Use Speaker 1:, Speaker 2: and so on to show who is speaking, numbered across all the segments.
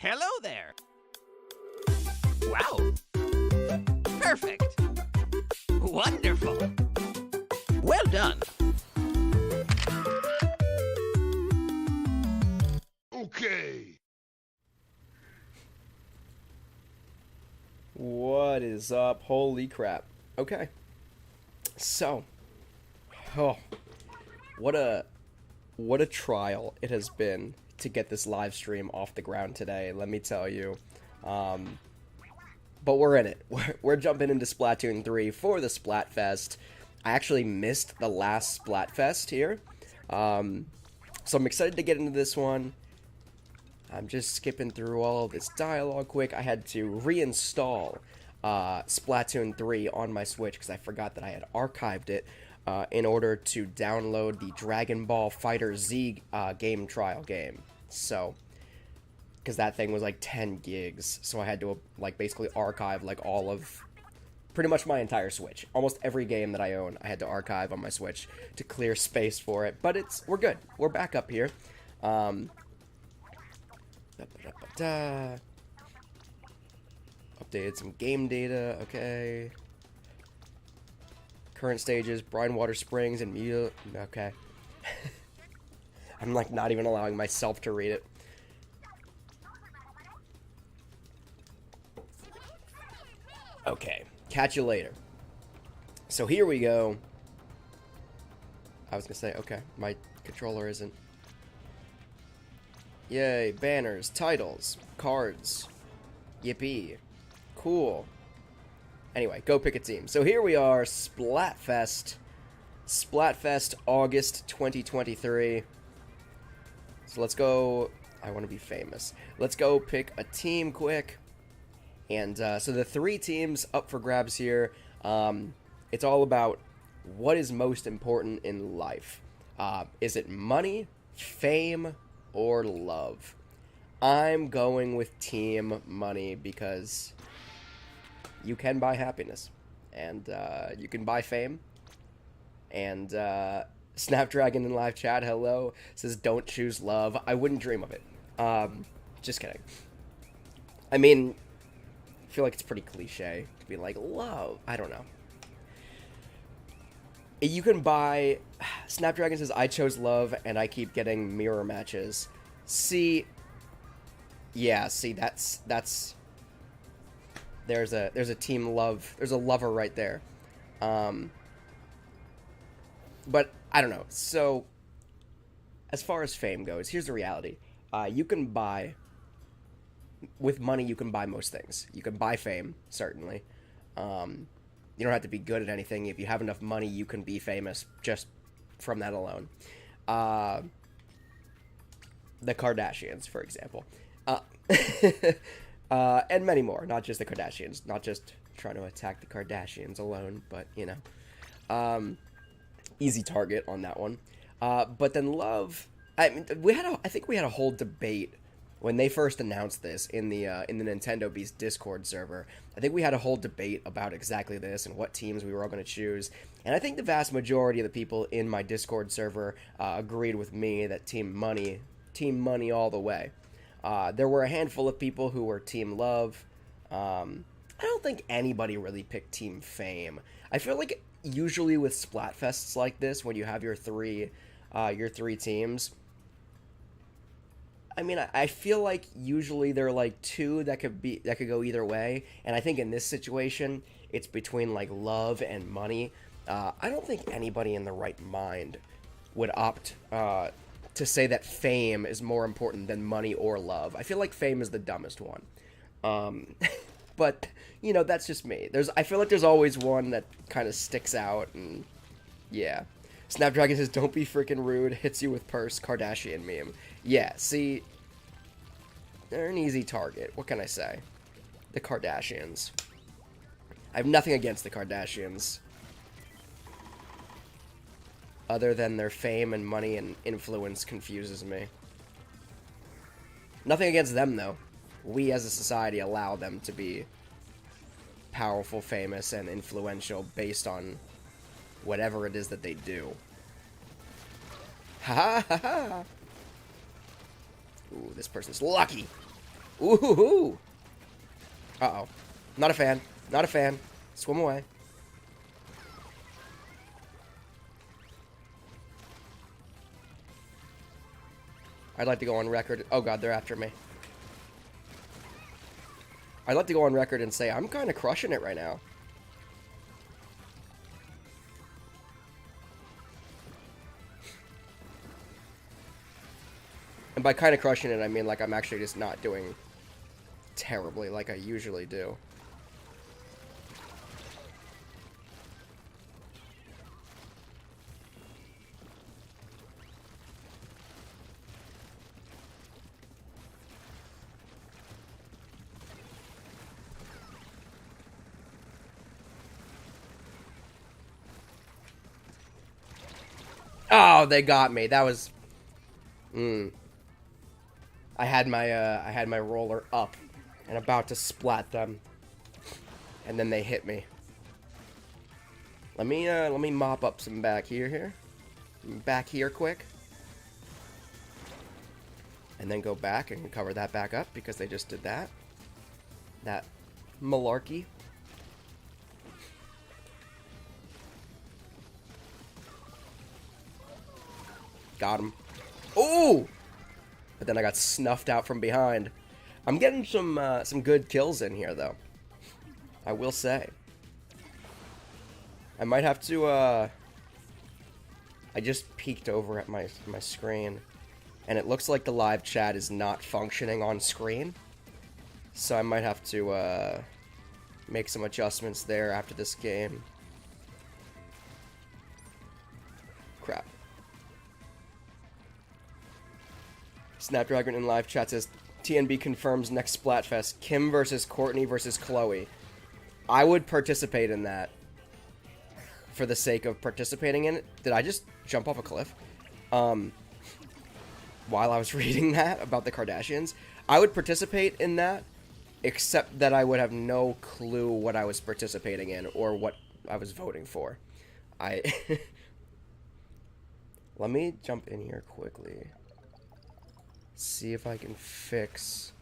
Speaker 1: Hello there. Wow. Perfect. Wonderful. Well done.
Speaker 2: Okay.
Speaker 3: What is up? Holy crap. Okay. So, oh, what a trial it has been to get this live stream off the ground today, let me tell you. But we're in it. We're jumping into Splatoon 3 for the Splatfest. I actually missed the last Splatfest here. So I'm excited to get into this one. I'm just skipping through all of this dialogue quick. I had to reinstall Splatoon 3 on my Switch because I forgot that I had archived it in order to download the Dragon Ball Fighter Z game trial game. So, because that thing was like 10 gigs, so I had to like basically archive like all of, pretty much my entire Switch. Almost every game that I own, I had to archive on my Switch to clear space for it. But we're good. We're back up here. Updated some game data, okay. Current stages, Brine Water Springs and Mule. Okay. I'm like not even allowing myself to read it. Okay, catch you later. So here we go. I was gonna say, okay, my controller isn't. Yay, banners, titles, cards. Yippee. Cool. Anyway, go pick a team. So here we are, Splatfest. Splatfest, August 2023. So let's go. I want to be famous. Let's go pick a team quick. And so the three teams up for grabs here. It's all about what is most important in life. Is it money, fame, or love? I'm going with team money because you can buy happiness, and you can buy fame. And Snapdragon in live chat, hello, says don't choose love. I wouldn't dream of it. Just kidding. I mean, I feel like it's pretty cliche to be like, love. I don't know. You can buy... Snapdragon says, I chose love, and I keep getting mirror matches. See... Yeah, see, that's... There's a team love. There's a lover right there. But, I don't know. So, as far as fame goes, here's the reality. You can buy... With money, you can buy most things. You can buy fame, certainly. You don't have to be good at anything. If you have enough money, you can be famous just from that alone. The Kardashians, for example. And many more. Not just the Kardashians. Not just trying to attack the Kardashians alone, but, you know. Easy target on that one. But then love... I think we had a whole debate when they first announced this in the Nintendo Beast Discord server. I think we had a whole debate about exactly this and what teams we were all going to choose. And I think the vast majority of the people in my Discord server agreed with me that team money all the way. There were a handful of people who were team love. I don't think anybody really picked team fame. I feel like usually with Splatfests like this, when you have your three teams, I mean, I feel like usually there are like two that could go either way, and I think in this situation it's between like love and money. I don't think anybody in the right mind would opt to say that fame is more important than money or love. I feel like fame is the dumbest one. But you know, that's just me. I feel like there's always one that kind of sticks out, and yeah. Snapdragon says, don't be freaking rude, hits you with purse, Kardashian meme. Yeah, see, they're an easy target. What can I say? The Kardashians. I have nothing against the Kardashians, other than their fame and money and influence confuses me. Nothing against them, though. We as a society allow them to be powerful, famous, and influential based on whatever it is that they do. Ha ha ha ha! Ooh, this person's lucky. Ooh. Uh-oh. Not a fan. Not a fan. Swim away. I'd like to go on record. Oh god, they're after me. I'd like to go on record and say I'm kind of crushing it right now. And by kind of crushing it, I mean like I'm actually just not doing terribly like I usually do. Oh, they got me. That was... I had my roller up and about to splat them. And then they hit me. Let me mop up some back here. Back here quick. And then go back and cover that back up because they just did that. That malarkey. Got him. Ooh! But then I got snuffed out from behind. I'm getting some good kills in here, though. I will say. I might have to, I just peeked over at my screen, and it looks like the live chat is not functioning on screen. So I might have to, make some adjustments there after this game. Crap. Snapdragon in live chat says, TNB confirms next Splatfest, Kim versus Courtney versus Chloe. I would participate in that. For the sake of participating in it. Did I just jump off a cliff? While I was reading that about the Kardashians. I would participate in that, except that I would have no clue what I was participating in or what I was voting for. Let me jump in here quickly. See if I can fix...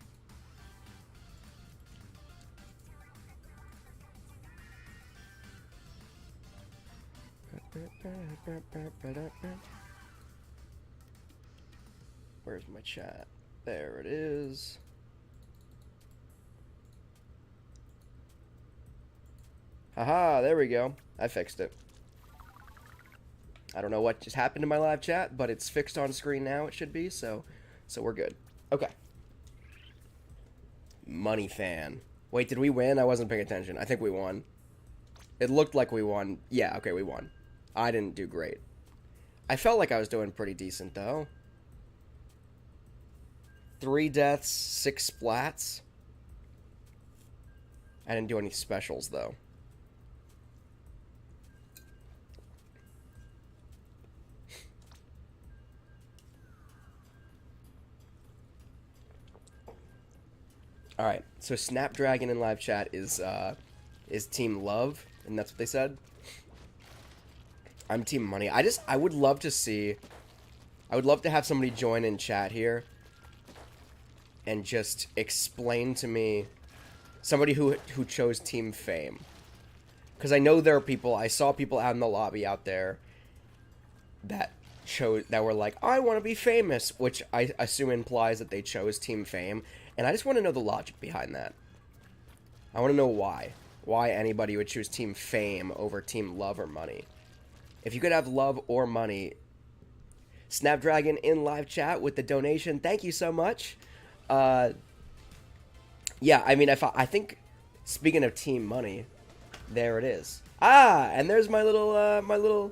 Speaker 3: Where's my chat? There it is. Haha, there we go. I fixed it. I don't know what just happened to my live chat, but it's fixed on screen now, it should be, so we're good. Okay. Money fan. Wait, did we win? I wasn't paying attention. I think we won. It looked like we won. Yeah, okay, we won. I didn't do great. I felt like I was doing pretty decent, though. 3 deaths, 6 splats. I didn't do any specials, though. Alright, so Snapdragon in live chat is Team Love, and that's what they said. I'm Team Money. I would love to see... I would love to have somebody join in chat here and just explain to me... Somebody who chose Team Fame. Because I know there are people... I saw people out in the lobby out there that were like, I want to be famous, which I assume implies that they chose Team Fame. And I just want to know the logic behind that. I want to know why. Why anybody would choose Team Fame over Team Love or Money. If you could have love or money... Snapdragon in live chat with the donation. Thank you so much. Yeah, I mean, I think... Speaking of Team Money, there it is. Ah, and there's my little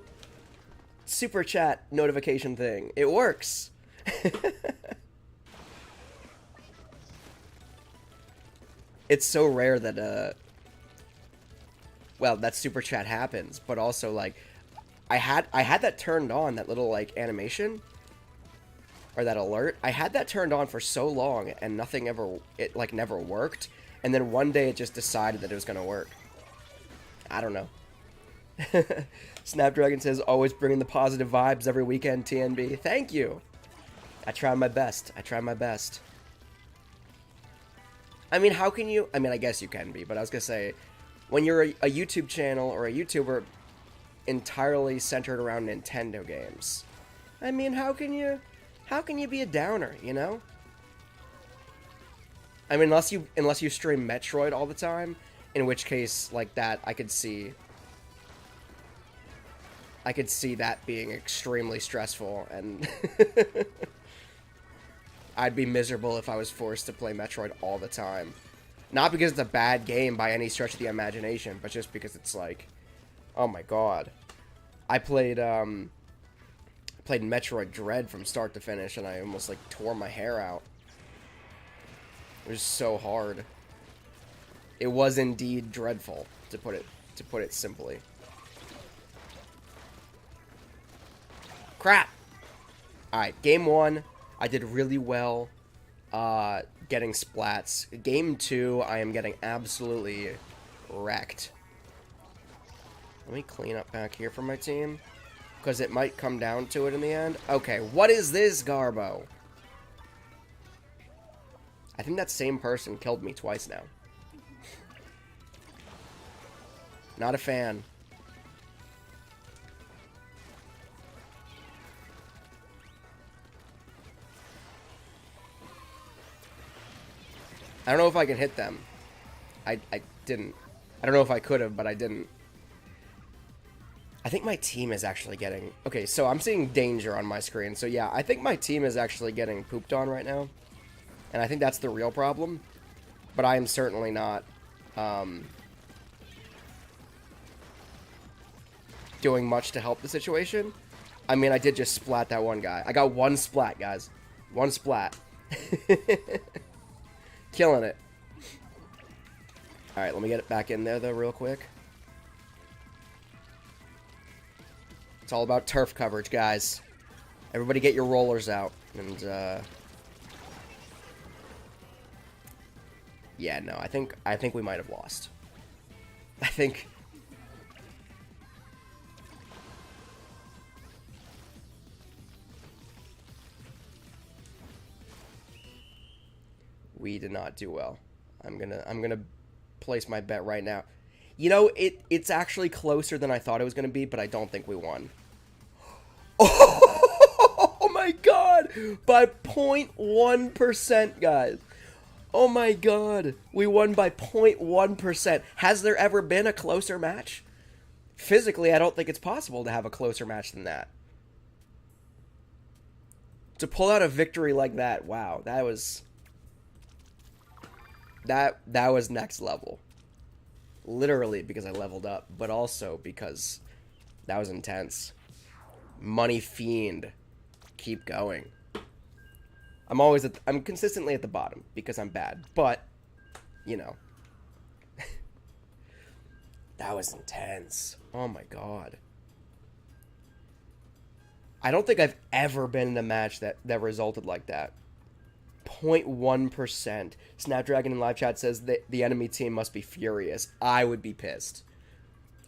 Speaker 3: super chat notification thing. It works. It's so rare that, well, that super chat happens, but also, like, I had that turned on, that little, like, animation, or that alert. I had that turned on for so long, and nothing ever, it, like, never worked, and then one day it just decided that it was gonna work. I don't know. Snapdragon says, always bringing the positive vibes every weekend, TNB. Thank you! I try my best. I try my best. I mean, how can you... I mean, I guess you can be, but I was gonna say, when you're a YouTube channel or a YouTuber entirely centered around Nintendo games, I mean, how can you be a downer, you know? I mean, unless you stream Metroid all the time, in which case, like that, I could see that being extremely stressful, and I'd be miserable if I was forced to play Metroid all the time. Not because it's a bad game by any stretch of the imagination, but just because it's like, oh my god. I played Metroid Dread from start to finish, and I almost like tore my hair out. It was so hard. It was indeed dreadful, to put it simply. Crap! Alright, game 1, I did really well getting splats. Game 2, I am getting absolutely wrecked. Let me clean up back here for my team, because it might come down to it in the end. Okay, what is this, Garbo? I think that same person killed me twice now. Not a fan. I don't know if I can hit them. I didn't. I don't know if I could have, but I didn't. I think my team is actually getting... Okay, so I'm seeing danger on my screen. So yeah, I think my team is actually getting pooped on right now. And I think that's the real problem. But I am certainly not doing much to help the situation. I mean, I did just splat that one guy. I got one splat, guys. One splat. Killing it. Alright, let me get it back in there, though, real quick. It's all about turf coverage, guys. Everybody get your rollers out. And, yeah, no, I think we might have lost. I think... We did not do well. I'm gonna place my bet right now. You know, it's actually closer than I thought it was gonna be, but I don't think we won. Oh my god! By 0.1%, guys. Oh my god. We won by 0.1%. Has there ever been a closer match? Physically, I don't think it's possible to have a closer match than that. To pull out a victory like that, wow, that was... That was next level. Literally because I leveled up, but also because that was intense. Money fiend. Keep going. I'm consistently at the bottom because I'm bad, but you know. That was intense. Oh my god. I don't think I've ever been in a match that resulted like that. 0.1%. Snapdragon in live chat says that the enemy team must be furious. I would be pissed.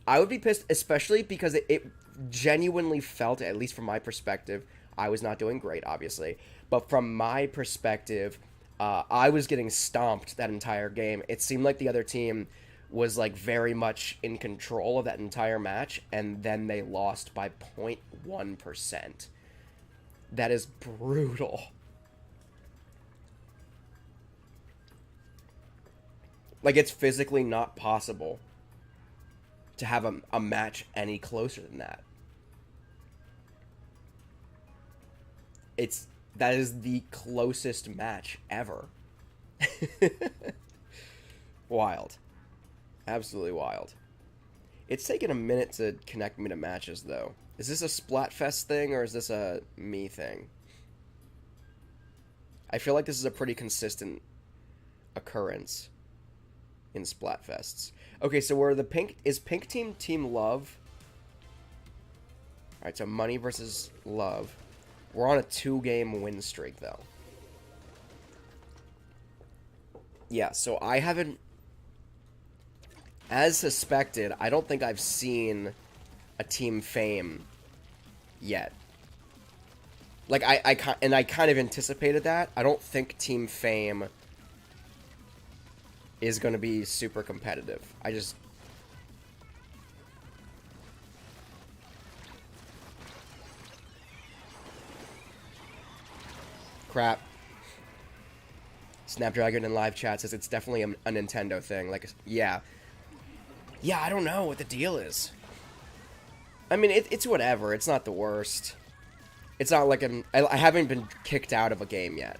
Speaker 3: I would be pissed, especially because it genuinely felt, at least from my perspective, I was not doing great, obviously. But from my perspective, I was getting stomped that entire game. It seemed like the other team was like very much in control of that entire match, and then they lost by 0.1%. That is brutal. Like, it's physically not possible to have a match any closer than that. That is the closest match ever. Wild. Absolutely wild. It's taken a minute to connect me to matches, though. Is this a Splatfest thing, or is this a me thing? I feel like this is a pretty consistent occurrence in Splatfests. Okay, so we're is pink team Love? Alright, so Money versus Love. We're on a 2-game win streak, though. Yeah, so I haven't... As suspected, I don't think I've seen a Team Fame yet. Like, I kind of anticipated that. I don't think Team Fame is going to be super competitive. I just... Crap. Snapdragon in live chat says it's definitely a Nintendo thing. Like, yeah. Yeah, I don't know what the deal is. I mean, it's whatever. It's not the worst. It's not like I haven't been kicked out of a game yet.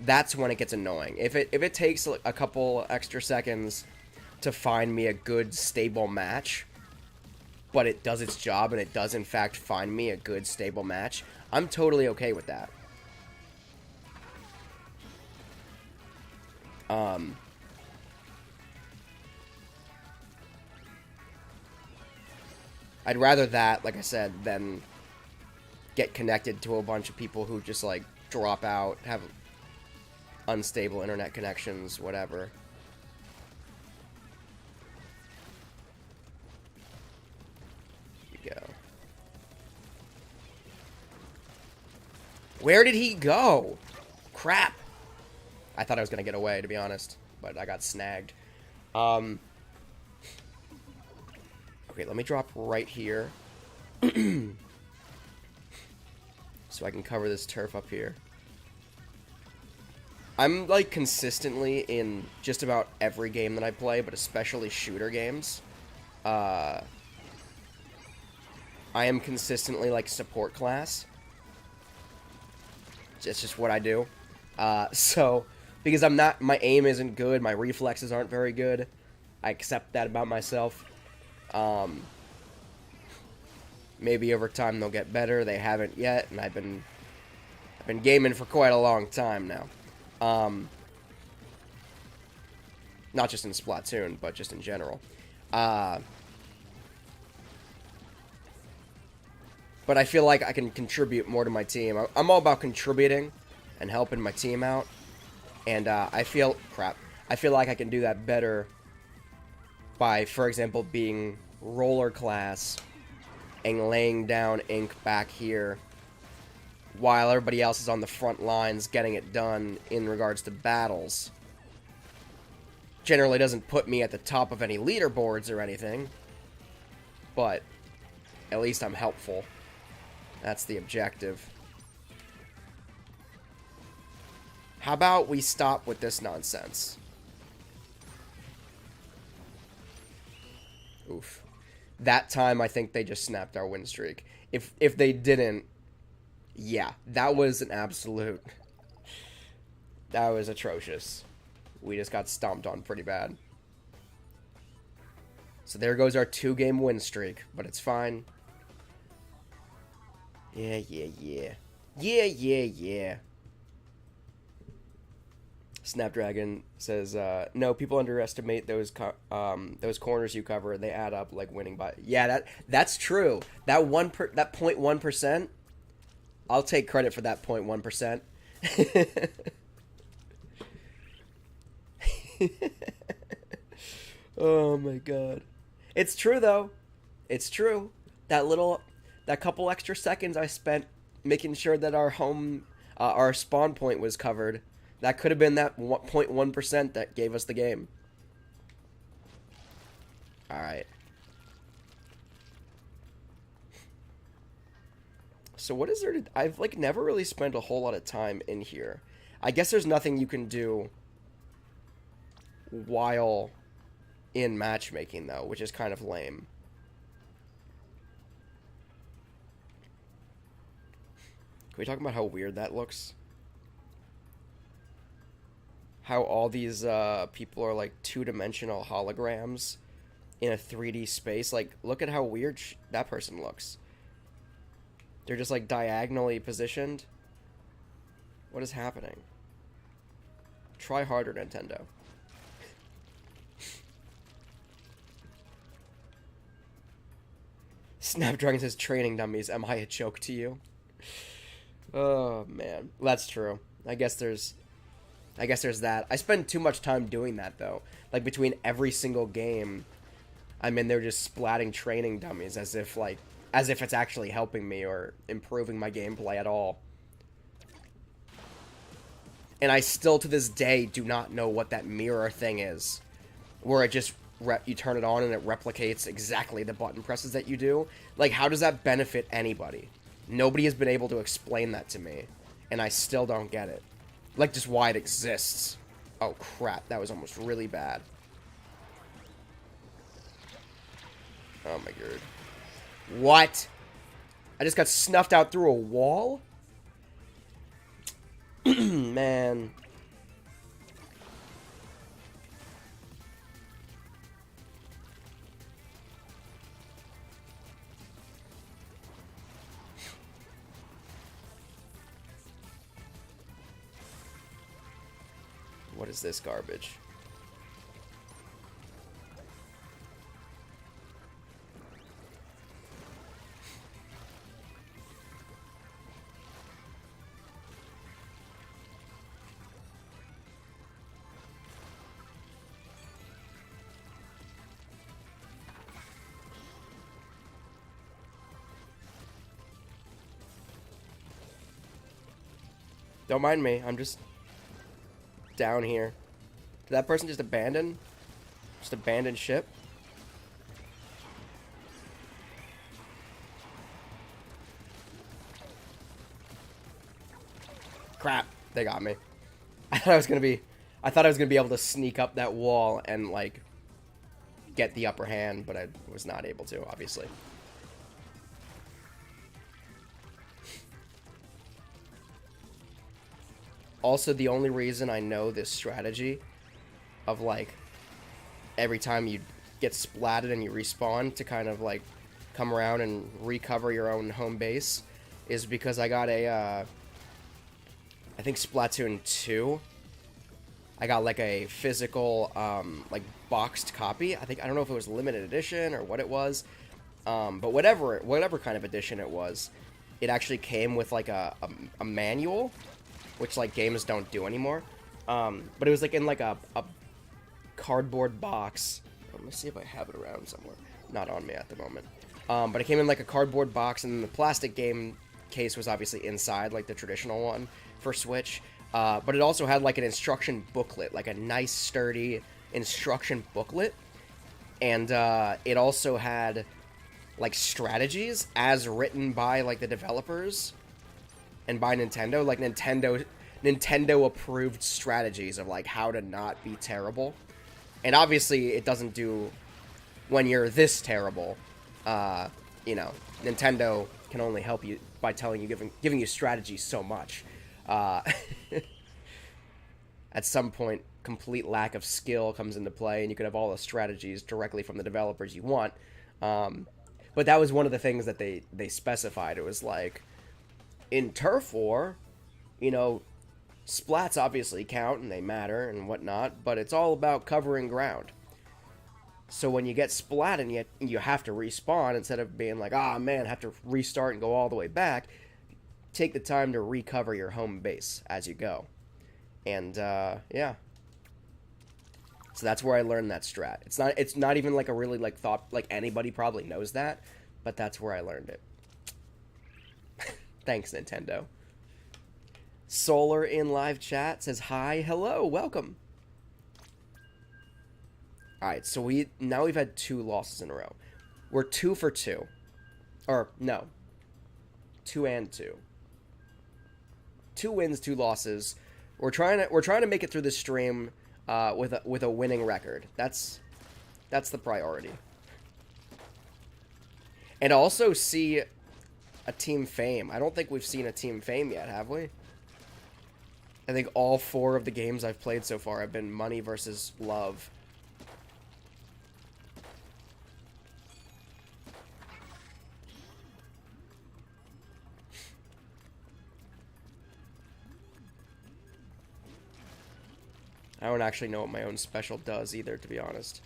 Speaker 3: That's when it gets annoying. If it takes a couple extra seconds to find me a good, stable match, but it does its job and it does, in fact, find me a good, stable match, I'm totally okay with that. I'd rather that, like I said, than get connected to a bunch of people who just, like, drop out, have unstable internet connections, whatever. Here we go. Where did he go? Crap. I thought I was going to get away, to be honest, but I got snagged. Okay, let me drop right here. So I can cover this turf up here. I'm, like, consistently in just about every game that I play, but especially shooter games. I am consistently, like, support class. It's just what I do. So, because I'm not, my aim isn't good, my reflexes aren't very good. I accept that about myself. Maybe over time they'll get better. They haven't yet, and I've been gaming for quite a long time now. Not just in Splatoon, but just in general. But I feel like I can contribute more to my team. I'm all about contributing and helping my team out. And I feel like I can do that better by, for example, being roller class and laying down ink back here while everybody else is on the front lines getting it done in regards to battles. Generally doesn't put me at the top of any leaderboards or anything, but at least I'm helpful. That's the objective. How about we stop with this nonsense? Oof. That time, I think they just snapped our win streak. If they didn't, yeah, that was an absolute... That was atrocious. We just got stomped on pretty bad. So there goes our 2-game win streak, but it's fine. Yeah. Snapdragon says, no, people underestimate those corners you cover. They add up like winning by... Yeah, that's true. That 0.1%, I'll take credit for that 0.1%. Oh my god. It's true, though. It's true. That couple extra seconds I spent making sure that our spawn point was covered, that could have been that 0.1% that gave us the game. Alright. So what is there to... I've, like, never really spent a whole lot of time in here. I guess there's nothing you can do while in matchmaking, though, which is kind of lame. Can we talk about how weird that looks? How all these people are like two-dimensional holograms in a 3D space. Like, look at how weird that person looks. They're just like diagonally positioned. What is happening? Try harder, Nintendo. Snapdragon says, training dummies, am I a joke to you? Oh, man. That's true. I guess there's that. I spend too much time doing that, though. Like, between every single game, I'm in there just splatting training dummies as if it's actually helping me or improving my gameplay at all. And I still, to this day, do not know what that mirror thing is. where it just you turn it on and it replicates exactly the button presses that you do. Like, how does that benefit anybody? Nobody has been able to explain that to me, and I still don't get it. Like, just why it exists. Oh, crap. That was almost really bad. Oh, my god. What? I just got snuffed out through a wall? Man. What is this garbage? Don't mind me, I'm just down here. Did that person just abandon? Just abandon ship? Crap, they got me. I thought I was gonna be able to sneak up that wall and like get the upper hand, but I was not able to, obviously. Also, the only reason I know this strategy of, like, every time you get splatted and you respawn to kind of, like, come around and recover your own home base is because I got a, I think Splatoon 2. I got, like, a physical, like, boxed copy. I don't know if it was limited edition or what it was. But whatever kind of edition it was, it actually came with, like, a manual, which, like, games don't do anymore. But it was, like, in, like, a cardboard box. Let me see if I have it around somewhere. Not on me at the moment. But it came in, like, a cardboard box, and the plastic game case was obviously inside, like the traditional one for Switch. But it also had, like, an instruction booklet, like a nice, sturdy instruction booklet. And it also had, like, strategies as written by, like, the developers and by Nintendo, like Nintendo approved strategies of like how to not be terrible. And obviously it doesn't do when you're this terrible. You know, Nintendo can only help you by telling you, giving you strategy so much. At some point, complete lack of skill comes into play, and you could have all the strategies directly from the developers you want. But that was one of the things that they specified. It was like, in Turf War, you know, splats obviously count and they matter and whatnot, but it's all about covering ground. So when you get splat and you have to respawn, instead of being like, ah, man, have to restart and go all the way back, take the time to recover your home base as you go. And, yeah. So that's where I learned that strat. It's not even like a really, like, thought, like, anybody probably knows that, but that's where I learned it. Thanks, Nintendo. Solar in live chat says, hi, hello, welcome. Alright, so now we've had 2 losses in a row. We're 2 for 2. Or, no. 2 and 2. 2 wins, 2 losses. We're trying to make it through this stream with a winning record. That's the priority. And also see a Team Fame. I don't think we've seen a Team Fame yet, have we? I think all 4 of the games I've played so far have been money versus love. I don't actually know what my own special does either, to be honest.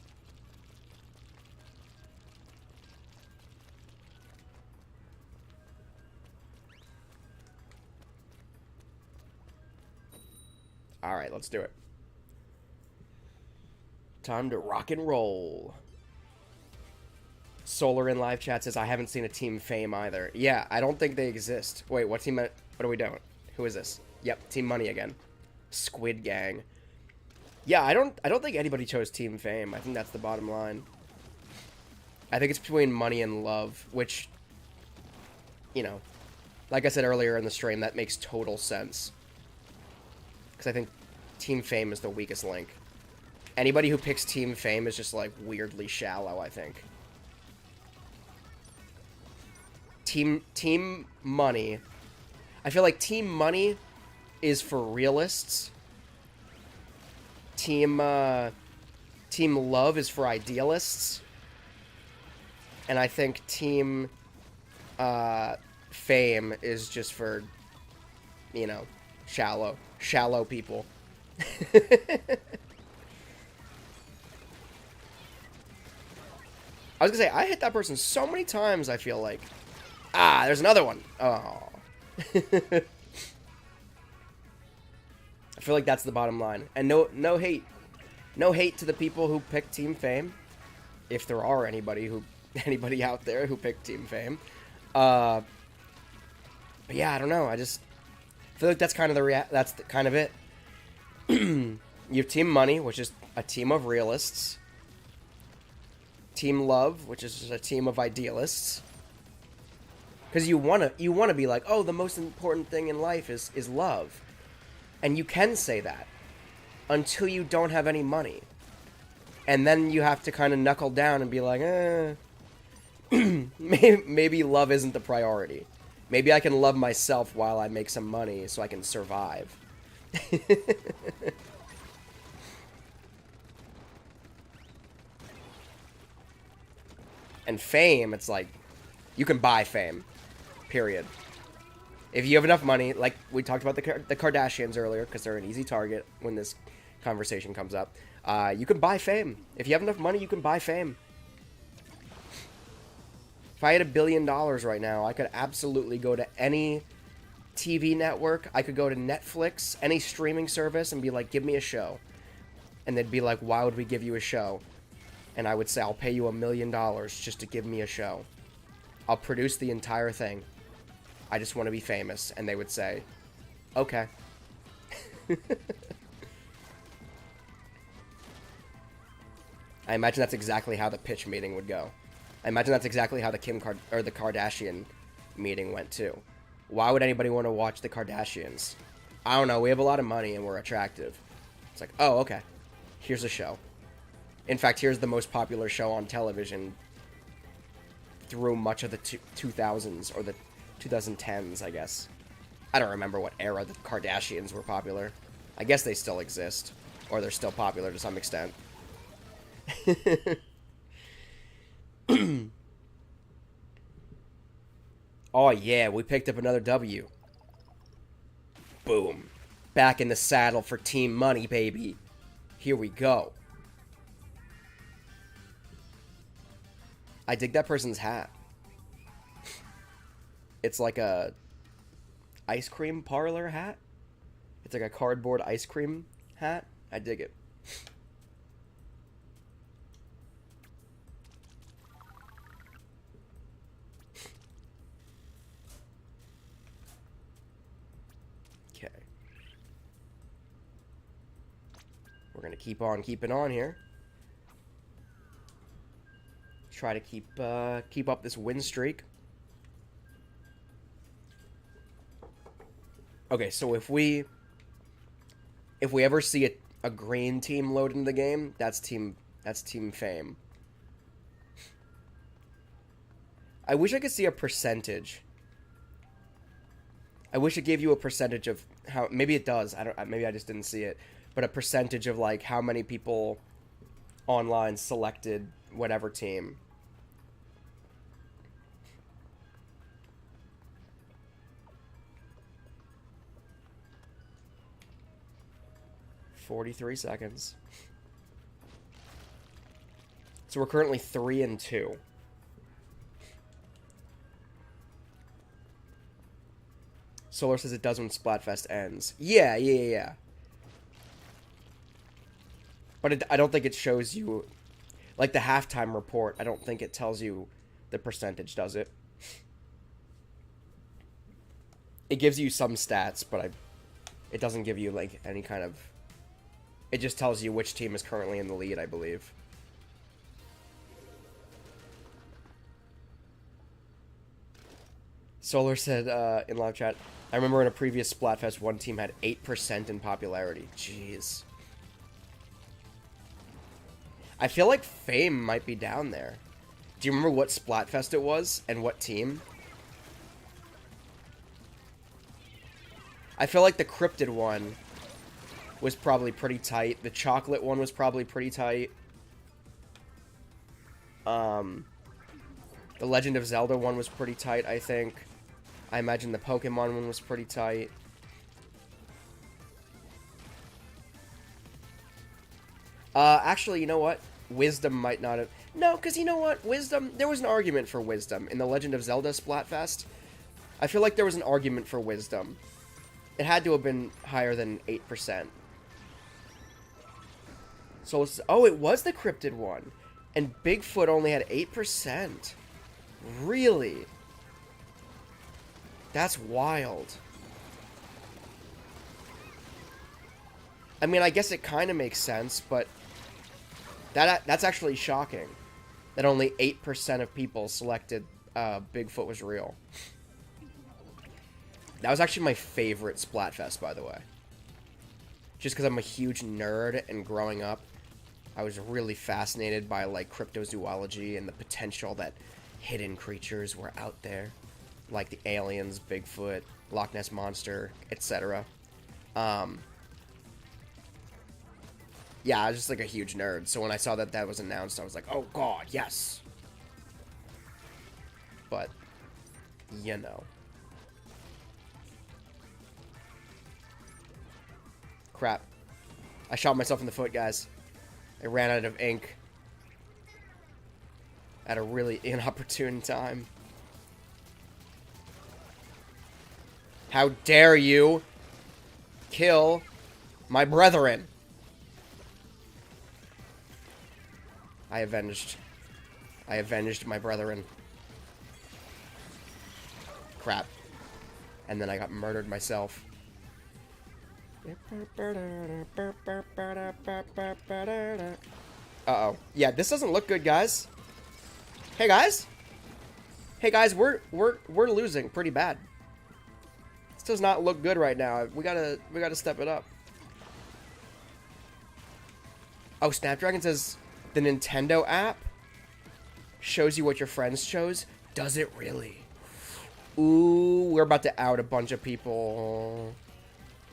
Speaker 3: Alright, let's do it. Time to rock and roll. Solar in live chat says, I haven't seen a Team Fame either. Yeah, I don't think they exist. Wait, what are we doing? Who is this? Yep, Team Money again. Squid Gang. Yeah, I don't think anybody chose Team Fame. I think that's the bottom line. I think it's between money and love, which, you know, like I said earlier in the stream, that makes total sense. Because I think Team Fame is the weakest link. Anybody who picks Team Fame is just, like, weirdly shallow, I think. Team Money. I feel like Team Money is for realists. Team Love is for idealists. And I think Team Fame is just for, you know, shallow people. I was gonna say, I hit that person so many times, I feel like. Ah, there's another one. Oh. I feel like that's the bottom line. And no hate. No hate to the people who picked Team Fame. If there are anybody out there who picked Team Fame. But yeah, I don't know. I just feel like that's kind of kind of it. You have Team Money, which is a team of realists. Team Love, which is just a team of idealists. Because you wanna be like, oh, the most important thing in life is love. And you can say that until you don't have any money. And then you have to kind of knuckle down and be like, maybe love isn't the priority. Maybe I can love myself while I make some money so I can survive. And fame, it's like, you can buy fame. Period. If you have enough money, like we talked about the Kardashians earlier, because they're an easy target when this conversation comes up, you can buy fame. If you have enough money, you can buy fame. If I had $1 billion right now, I could absolutely go to any TV network. I could go to Netflix, any streaming service, and be like, give me a show. And they'd be like, why would we give you a show? And I would say, I'll pay you $1 million just to give me a show. I'll produce the entire thing. I just want to be famous. And they would say, okay. I imagine that's exactly how the pitch meeting would go. I imagine that's exactly how the the Kardashian meeting went too. Why would anybody want to watch the Kardashians? I don't know. We have a lot of money and we're attractive. It's like, oh, okay. Here's a show. In fact, here's the most popular show on television through much of the 2000s or the 2010s, I guess. I don't remember what era the Kardashians were popular. I guess they still exist, or they're still popular to some extent. Oh yeah, we picked up another W. Boom. Back in the saddle for Team Money, baby. Here we go. I dig that person's hat. It's like a ice cream parlor hat. It's like a cardboard ice cream hat. I dig it. Okay. We're gonna keep on keeping on here. Try to keep up this win streak. Okay, so if we ever see a green team load into the game, that's Team Fame. I wish I could see a percentage. I wish it gave you a percentage of how, maybe it does. Maybe I just didn't see it, but a percentage of like how many people online selected whatever team. $43 seconds. So we're currently 3-2. Solar says it does when Splatfest ends. Yeah. But I don't think it shows you, like the halftime report, I don't think it tells you the percentage, does it? It gives you some stats, but it doesn't give you like any kind of... It just tells you which team is currently in the lead, I believe. Solar said in live chat, I remember in a previous Splatfest, one team had 8% in popularity. Jeez. I feel like Fame might be down there. Do you remember what Splatfest it was and what team? I feel like the Cryptid one was probably pretty tight. The Chocolate one was probably pretty tight. The Legend of Zelda one was pretty tight, I think. I imagine the Pokemon one was pretty tight. Actually, you know what? Wisdom might not have... No, because you know what? Wisdom... There was an argument for Wisdom in the Legend of Zelda Splatfest. I feel like there was an argument for Wisdom. It had to have been higher than 8%. So, oh, it was the Cryptid one. And Bigfoot only had 8%. Really? That's wild. I mean, I guess it kind of makes sense, but that's actually shocking. That only 8% of people selected Bigfoot was real. That was actually my favorite Splatfest, by the way. Just because I'm a huge nerd, and growing up, I was really fascinated by, like, cryptozoology and the potential that hidden creatures were out there. Like the aliens, Bigfoot, Loch Ness Monster, etc. Yeah, I was just, like, a huge nerd. So when I saw that that was announced, I was like, oh, God, yes! But, you know. Crap. I shot myself in the foot, guys. I ran out of ink. At a really inopportune time. How dare you kill my brethren? I avenged my brethren. Crap. And then I got murdered myself. Uh-oh. Yeah, this doesn't look good, guys. Hey, guys. Hey, guys, we're losing pretty bad. This does not look good right now. We gotta step it up. Oh, Snapdragon says the Nintendo app shows you what your friends chose. Does it really? Ooh, we're about to out a bunch of people.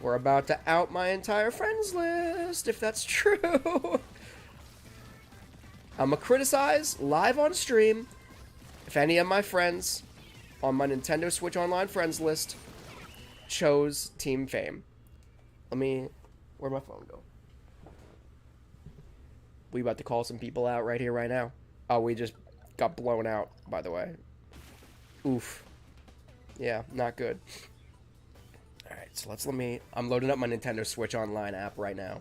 Speaker 3: We're about to out my entire friends list, if that's true. I'm gonna criticize live on stream if any of my friends on my Nintendo Switch Online friends list chose Team Fame. Where'd my phone go? We about to call some people out right here, right now. Oh, we just got blown out, by the way. Oof. Yeah, not good. Alright, so I'm loading up my Nintendo Switch Online app right now.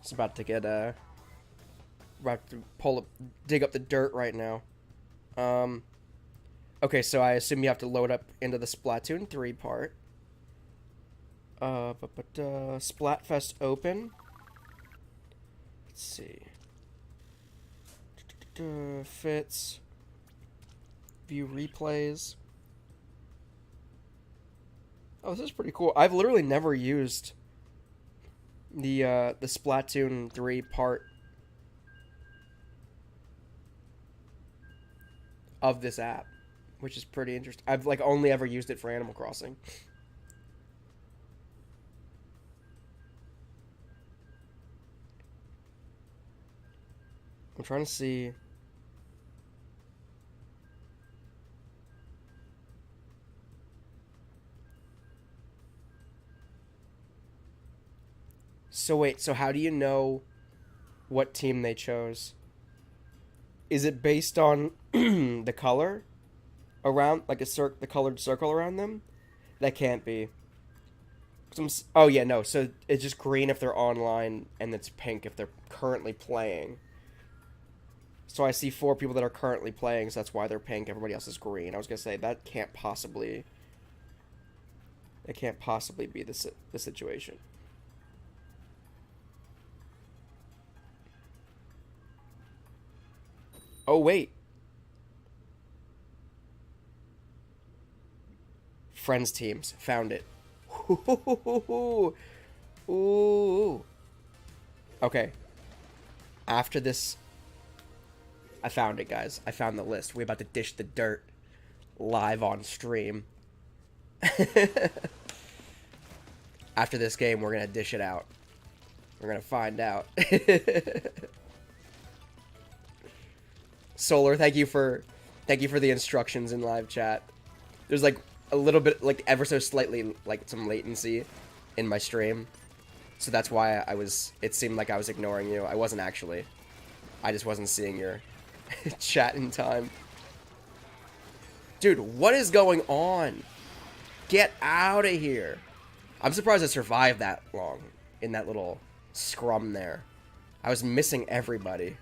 Speaker 3: It's about to get, about to dig up the dirt right now. Okay, so I assume you have to load up into the Splatoon 3 part. Splatfest open. Let's see. Fits. View replays. Oh, this is pretty cool. I've literally never used the Splatoon 3 part of this app, which is pretty interesting. I've like only ever used it for Animal Crossing. I'm trying to see. So wait, so how do you know what team they chose? Is it based on the color around, like the colored circle around them? That can't be. Oh yeah, no. So it's just green if they're online, and it's pink if they're currently playing. So I see 4 people that are currently playing, so that's why they're pink. Everybody else is green. I was gonna say that can't possibly. It can't possibly be the situation. Oh, wait. Friends teams. Found it. Ooh. Okay. After this... I found it, guys. I found the list. We're about to dish the dirt live on stream. After this game, we're going to dish it out. We're going to find out. Solar, thank you for the instructions in live chat. There's like a little bit, like ever so slightly, like some latency in my stream. So that's why it seemed like I was ignoring you. I wasn't actually. I just wasn't seeing your chat in time. Dude, what is going on? Get out of here. I'm surprised I survived that long in that little scrum there. I was missing everybody.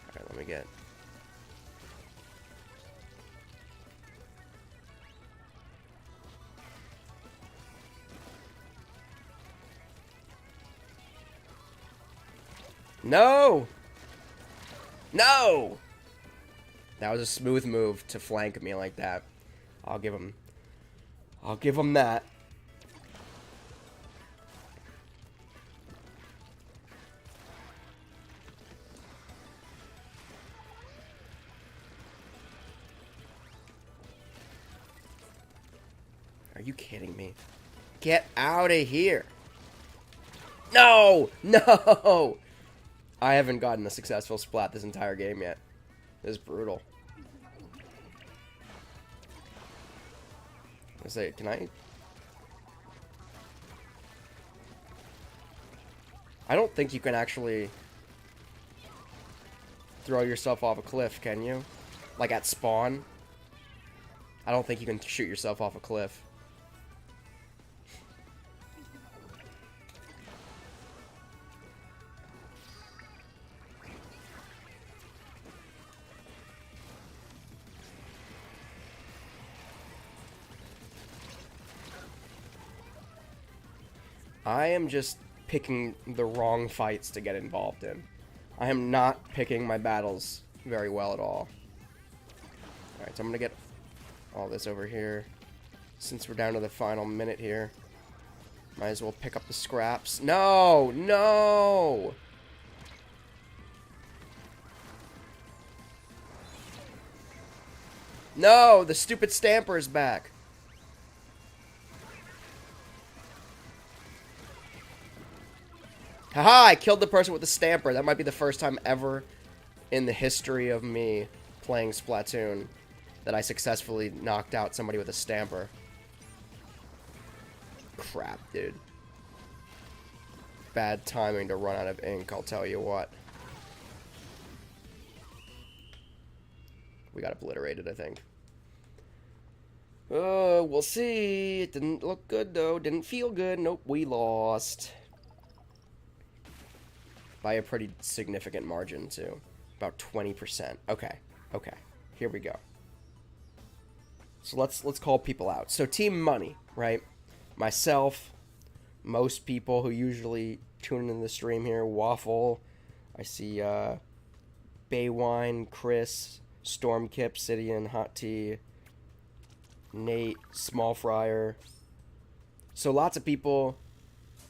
Speaker 3: Alright, let me get... No! No! That was a smooth move to flank me like that. I'll give him that. Are you kidding me? Get out of here. No! No! I haven't gotten a successful splat this entire game yet. This is brutal. Let's say, can I? I don't think you can actually throw yourself off a cliff, can you? Like at spawn? I don't think you can shoot yourself off a cliff. I am just picking the wrong fights to get involved in. I am not picking my battles very well at all. Alright, so I'm gonna get all this over here. Since we're down to the final minute here, might as well pick up the scraps. No! No! No! The stupid stamper is back. Haha, I killed the person with the stamper. That might be the first time ever in the history of me playing Splatoon that I successfully knocked out somebody with a stamper. Crap, dude. Bad timing to run out of ink, I'll tell you what. We got obliterated, I think. We'll see. It didn't look good, though. Didn't feel good. Nope, we lost. By a pretty significant margin, too. About 20%. Okay. Okay. Here we go. So let's call people out. So Team Money, right? Myself, most people who usually tune into the stream here, Waffle, I see Baywine, Chris, Stormkip, Obsidian, Hot Tea, Nate, Small Fryer. So lots of people.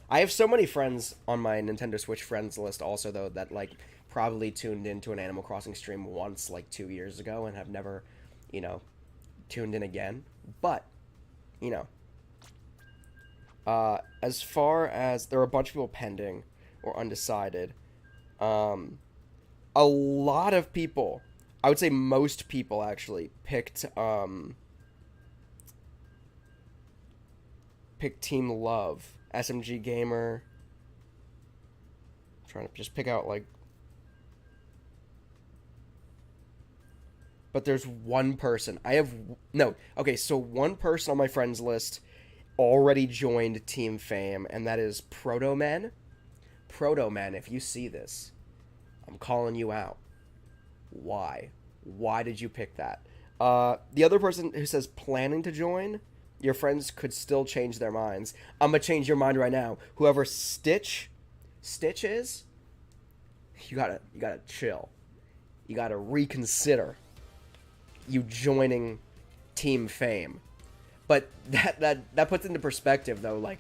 Speaker 3: I have so many friends on my Nintendo Switch friends list also, though, that, like, probably tuned into an Animal Crossing stream once, like, 2 years ago and have never, you know, tuned in again. But, you know, as far as there are a bunch of people pending or undecided, a lot of people, I would say most people actually, picked Team Love. SMG Gamer. I'm trying to just pick out, like... But there's one person. No. Okay, so one person on my friends list already joined Team Fame, and that is Protomen. Protomen, if you see this, I'm calling you out. Why? Why did you pick that? The other person who says planning to join, Your friends could still change their minds. I'm gonna change your mind right now. Whoever Stitch is, you gotta chill. You gotta reconsider you joining Team Fame. But that puts into perspective though, like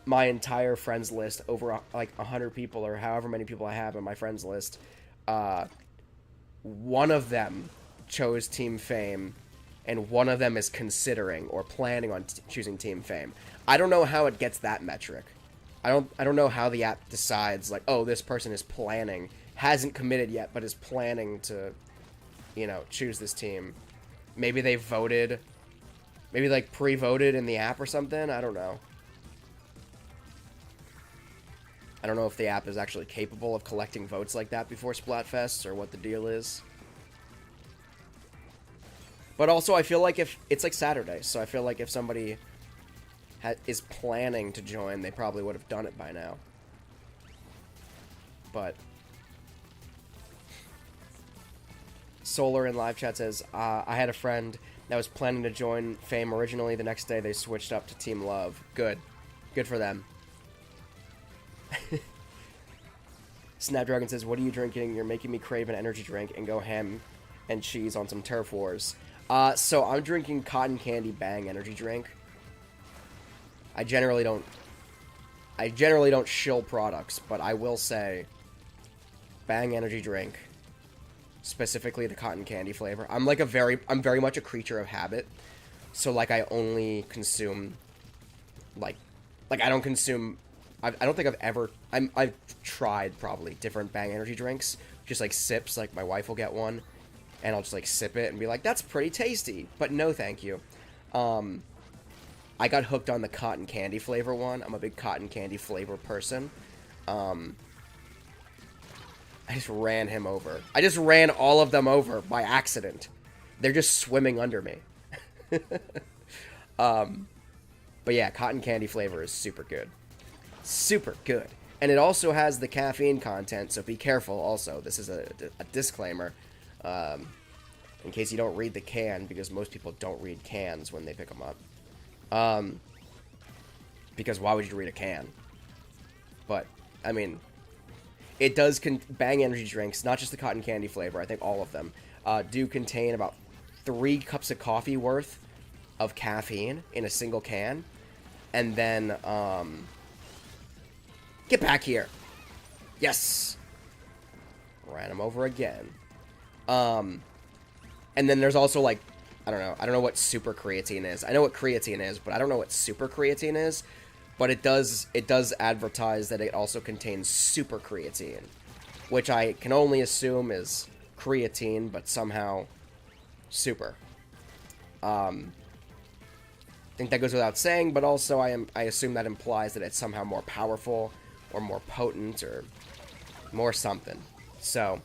Speaker 3: my entire friends list, over like 100 people or however many people I have in my friends list, one of them chose Team Fame, and one of them is considering or planning on choosing Team Fame. I don't know how it gets that metric. I don't know how the app decides, like, oh, this person is planning, hasn't committed yet, but is planning to, choose this team. Maybe they voted, maybe like pre-voted in the app or something. I don't know. I don't know if the app is actually capable of collecting votes like that before Splatfest, or what the deal is. But also, I feel like if it's like Saturday, so I feel like if somebody is planning to join, they probably would have done it by now. But Solar in live chat says, I had a friend that was planning to join Fame originally. The next day, they switched up to Team Love. Good for them. Snapdragon says, what are you drinking? You're making me crave an energy drink and go ham and cheese on some Turf Wars. So I'm drinking Cotton Candy Bang energy drink. I generally don't shill products, but I will say Bang energy drink, specifically the cotton candy flavor. I'm very much a creature of habit. So like I only consume like I don't consume, I don't think I've tried probably different Bang energy drinks, just like sips. Like my wife will get one and I'll just like sip it and be like, that's pretty tasty, but no thank you. I got hooked on the cotton candy flavor one. I'm a big cotton candy flavor person. I just ran him over. I just ran all of them over by accident. They're just swimming under me. But yeah, cotton candy flavor is super good. Super good. And it also has the caffeine content, so be careful also. This is a disclaimer. In case you don't read the can, because most people don't read cans when they pick them up. Because why would you read a can? But, I mean, it does Bang energy drinks, not just the cotton candy flavor, I think all of them, do contain about 3 cups of coffee worth of caffeine in a single can. And then, get back here. Yes. Ran him over again. And then there's also, like, I don't know what super creatine is. I know what creatine is, but I don't know what super creatine is. But it does advertise that it also contains super creatine, which I can only assume is creatine, but somehow super. I think that goes without saying, but also I assume that implies that it's somehow more powerful or more potent or more something. So,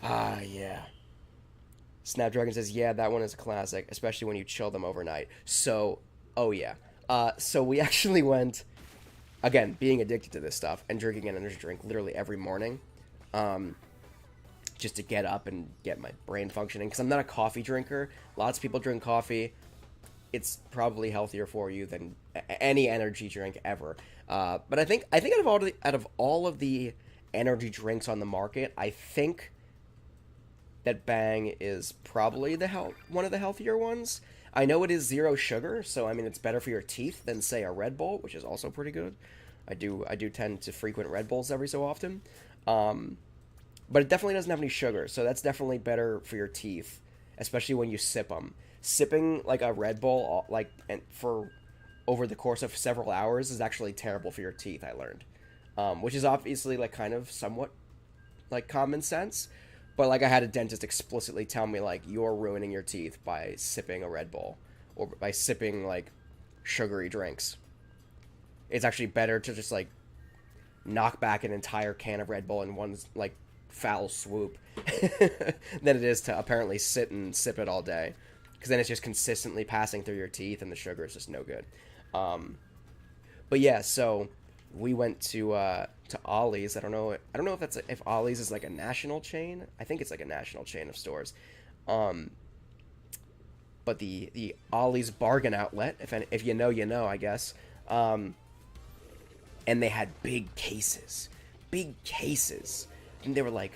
Speaker 3: yeah. Snapdragon says, yeah, that one is a classic, especially when you chill them overnight. So, oh yeah. So we actually went, again, being addicted to this stuff and drinking an energy drink literally every morning, just to get up and get my brain functioning, because I'm not a coffee drinker. Lots of people drink coffee. It's probably healthier for you than any energy drink ever. But I think out of all of the energy drinks on the market, I think that Bang is probably one of the healthier ones. I know it is 0 sugar, so I mean it's better for your teeth than say a Red Bull, which is also pretty good. I do tend to frequent Red Bulls every so often, but it definitely doesn't have any sugar, so that's definitely better for your teeth, especially when you sip them. Sipping like a Red Bull for over the course of several hours is actually terrible for your teeth. I learned, which is obviously like kind of somewhat like common sense. But, like, I had a dentist explicitly tell me, like, you're ruining your teeth by sipping a Red Bull. Or by sipping, like, sugary drinks. It's actually better to just, like, knock back an entire can of Red Bull in one, like, foul swoop. than it is to apparently sit and sip it all day. Because then it's just consistently passing through your teeth and the sugar is just no good. But, yeah, so we went to Ollie's. I don't know if Ollie's is like a national chain. I think it's like a national chain of stores. but the Ollie's Bargain Outlet, if you know, you know, I guess. And they had big cases. And they were like,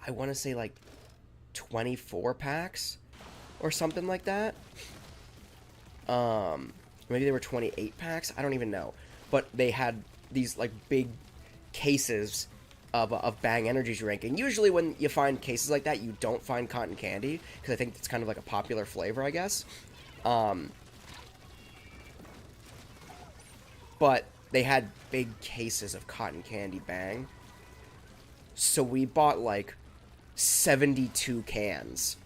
Speaker 3: I want to say like 24 packs or something like that. Maybe they were 28 packs. I don't even know. But they had these like big cases of Bang energy drink. And usually when you find cases like that, you don't find cotton candy, because I think it's kind of like a popular flavor, I guess. But they had big cases of cotton candy Bang. So we bought like 72 cans.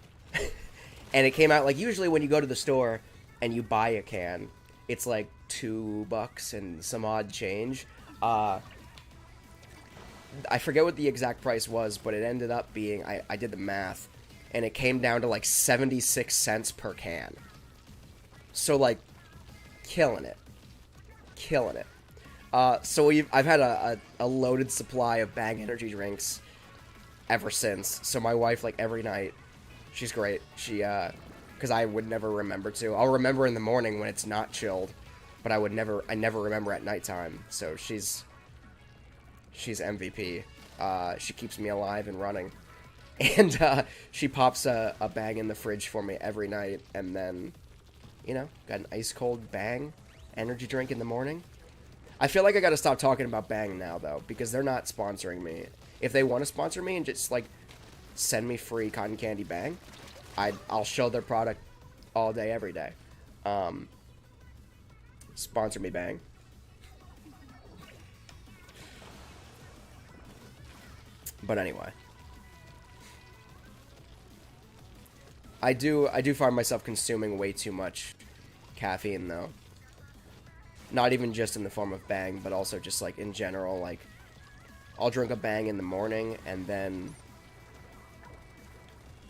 Speaker 3: And it came out like, usually when you go to the store and you buy a can, it's like $2 and some odd change. I forget what the exact price was, but it ended up being, I did the math, and it came down to like 76 cents per can. So like, killing it. So I've had a loaded supply of Bang energy drinks ever since. So my wife, like, every night, she's great. She, because I would never remember to. I'll remember in the morning when it's not chilled, but I never remember at nighttime. So she's MVP. She keeps me alive and running. And she pops a Bang in the fridge for me every night, and then, you know, got an ice cold Bang energy drink in the morning. I feel like I gotta stop talking about Bang now, though, because they're not sponsoring me. If they want to sponsor me and just, like, send me free cotton candy Bang, I'll show their product all day, every day. Sponsor me, Bang. But anyway. I do find myself consuming way too much caffeine, though. Not even just in the form of Bang, but also just, like, in general. Like, I'll drink a Bang in the morning, and then,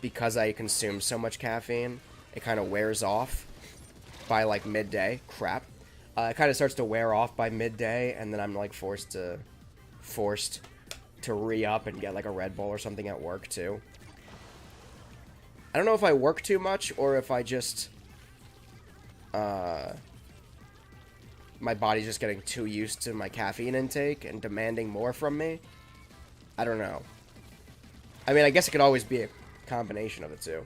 Speaker 3: because I consume so much caffeine, it kind of wears off by, like, midday. Crap. It kind of starts to wear off by midday, and then I'm, like, forced to re-up and get, like, a Red Bull or something at work, too. I don't know if I work too much, or if I just, my body's just getting too used to my caffeine intake and demanding more from me. I don't know. I mean, I guess it could always be a combination of the two.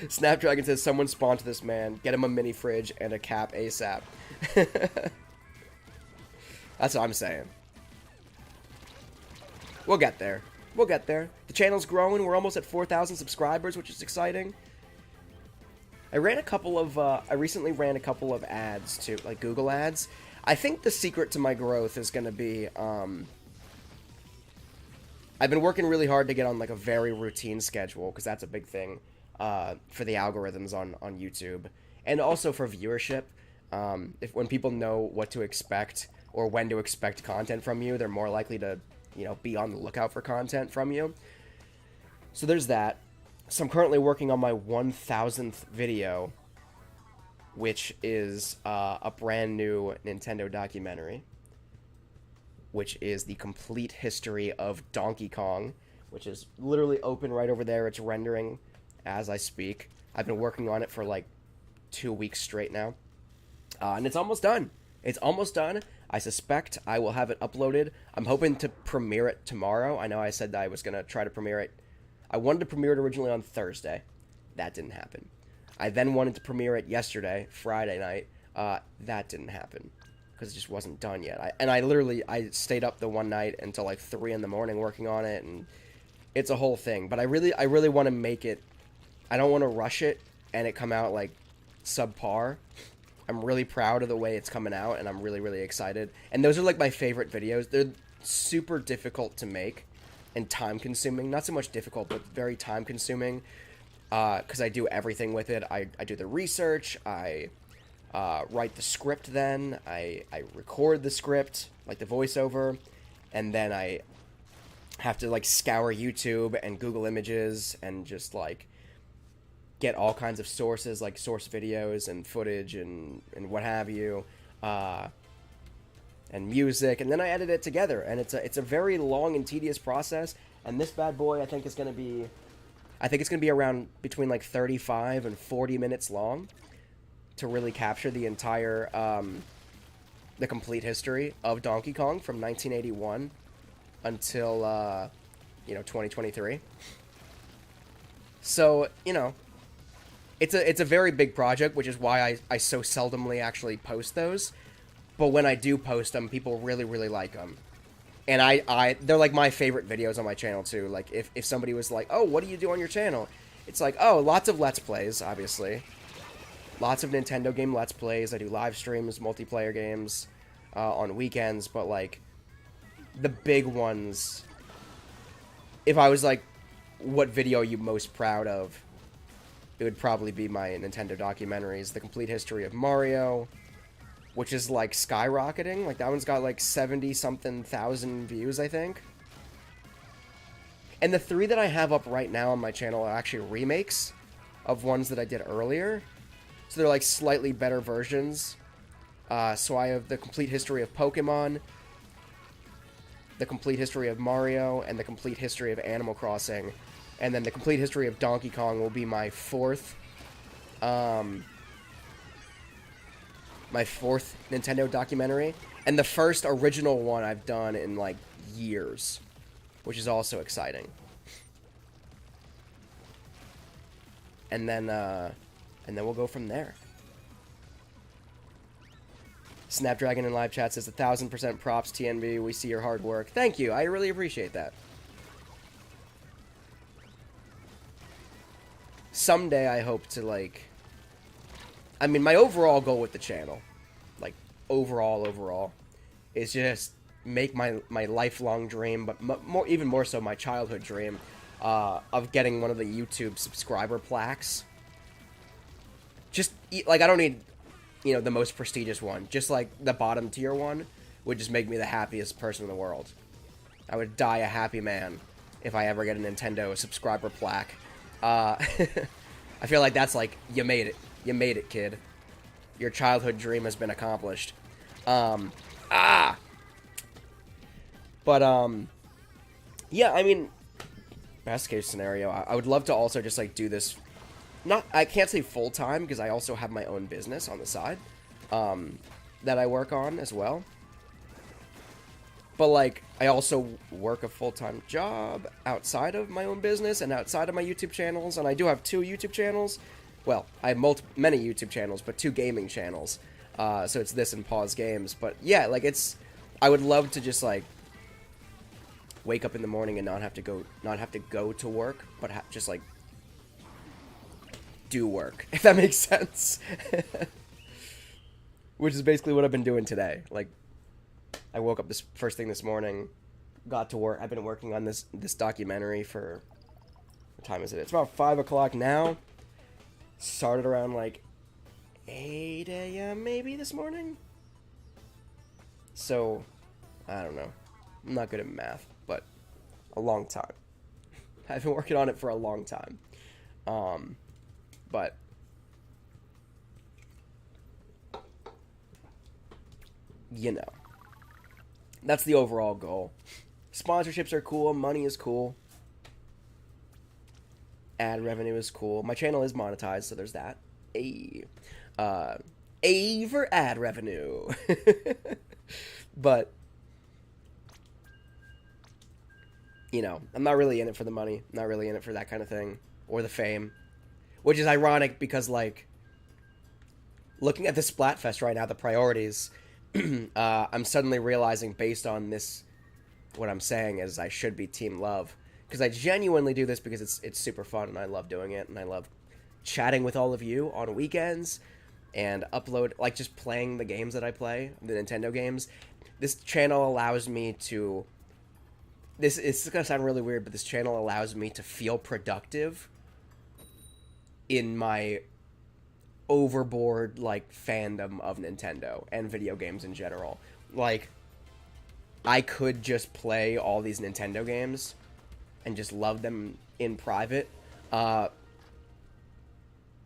Speaker 3: Snapdragon says, someone sponsor this man. Get him a mini fridge and a cap ASAP. That's what I'm saying. We'll get there. We'll get there. The channel's growing. We're almost at 4,000 subscribers, which is exciting. I recently ran a couple of ads, too, like Google ads. I think the secret to my growth is going to be, I've been working really hard to get on, like, a very routine schedule, because that's a big thing, for the algorithms on YouTube, and also for viewership. When people know what to expect, or when to expect content from you, they're more likely to, you know, be on the lookout for content from you. So there's that. So I'm currently working on my 1,000th video, which is a brand new Nintendo documentary, which is the complete history of Donkey Kong, which is literally open right over there. It's rendering as I speak. I've been working on it for like 2 weeks straight now, and it's almost done. It's almost done. I suspect I will have it uploaded. I'm hoping to premiere it tomorrow. I know I said that I was going to try to premiere it. I wanted to premiere it originally on Thursday. That didn't happen. I then wanted to premiere it yesterday, Friday night. That didn't happen because it just wasn't done yet. I stayed up the one night until like 3 in the morning working on it, and it's a whole thing. But I really want to make it. I don't want to rush it and it come out like subpar. I'm really proud of the way it's coming out, and I'm really, really excited. And those are like my favorite videos. They're super difficult to make and time-consuming. Not so much difficult, but very time-consuming, because I do everything with it. I do the research, I write the script then, I record the script, like the voiceover, and then I have to, like, scour YouTube and Google Images and just, like, get all kinds of sources, like source videos and footage and what have you, and music, and then I edit it together, and it's a very long and tedious process. And this bad boy, I think it's gonna be around between like 35 and 40 minutes long to really capture the entire the complete history of Donkey Kong from 1981 until 2023. So, it's a very big project, which is why I so seldomly actually post those. But when I do post them, people really, really like them. And they're like my favorite videos on my channel too. Like if somebody was like, "Oh, what do you do on your channel?" It's like, "Oh, lots of Let's Plays, obviously. Lots of Nintendo game Let's Plays. I do live streams, multiplayer games on weekends, but like the big ones, if I was like, what video are you most proud of? It would probably be my Nintendo documentaries, the complete history of Mario, which is like skyrocketing. Like that one's got like 70-something thousand views, I think. And the 3 that I have up right now on my channel are actually remakes of ones that I did earlier. So they're like slightly better versions. So I have the complete history of Pokemon, the complete history of Mario, and the complete history of Animal Crossing. And then the complete history of Donkey Kong will be my fourth Nintendo documentary. And the first original one I've done in, like, years. Which is also exciting. And then we'll go from there. Snapdragon in live chat says 1,000% props, TNB. We see your hard work. Thank you. I really appreciate that. Someday I hope to, like... I mean, my overall goal with the channel, like, overall, is just make my lifelong dream, but even more so my childhood dream, of getting one of the YouTube subscriber plaques. Just, like, I don't need, the most prestigious one. Just, like, the bottom tier one would just make me the happiest person in the world. I would die a happy man if I ever get a Nintendo subscriber plaque. I feel like that's like, you made it. You made it, kid. Your childhood dream has been accomplished. But, yeah, I mean, best case scenario, I would love to also just, like, do this, I can't say full-time, because I also have my own business on the side, that I work on as well. But, like, I also work a full-time job outside of my own business and outside of my YouTube channels. And I do have 2 YouTube channels. Well, I have many YouTube channels, but 2 gaming channels. So it's this and Pause Games. But, yeah, like, I would love to just, like, wake up in the morning and not have to go to work, but just, like, do work, if that makes sense. Which is basically what I've been doing today. Like, I woke up first thing this morning, got to work. I've been working on this documentary for, what time is it? It's about 5 o'clock now. Started around like 8 a.m. maybe this morning. So, I don't know. I'm not good at math, but a long time. I've been working on it for a long time. But that's the overall goal. Sponsorships are cool, money is cool, ad revenue is cool. My channel is monetized, so there's that. A for ad revenue. But, I'm not really in it for the money. I'm not really in it for that kind of thing. Or the fame. Which is ironic because, like, looking at the Splatfest right now, the priorities, I'm suddenly realizing based on this, what I'm saying is I should be Team Love. Because I genuinely do this because it's super fun and I love doing it. And I love chatting with all of you on weekends and just playing the games that I play, the Nintendo games. This channel allows me to... It's going to sound really weird, but this channel allows me to feel productive in my overboard, like, fandom of Nintendo and video games in general. Like, I could just play all these Nintendo games and just love them in private, but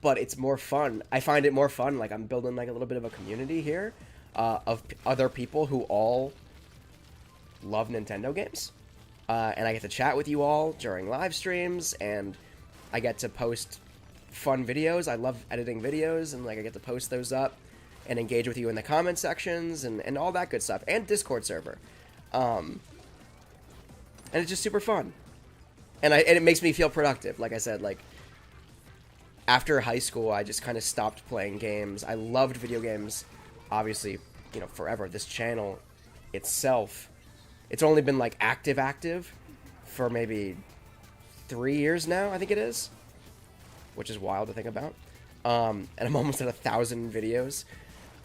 Speaker 3: it's more fun. I find it more fun. Like, I'm building, like, a little bit of a community here, of other people who all love Nintendo games. And I get to chat with you all during live streams, and I get to post fun videos. I love editing videos, and like I get to post those up and engage with you in the comment sections and all that good stuff, and Discord server. And it's just super fun. And it makes me feel productive. Like I said, like after high school, I just kind of stopped playing games. I loved video games, obviously, you know, forever. This channel itself, it's only been like active for maybe 3 years now, I think it is, which is wild to think about. And I'm almost at 1,000 videos.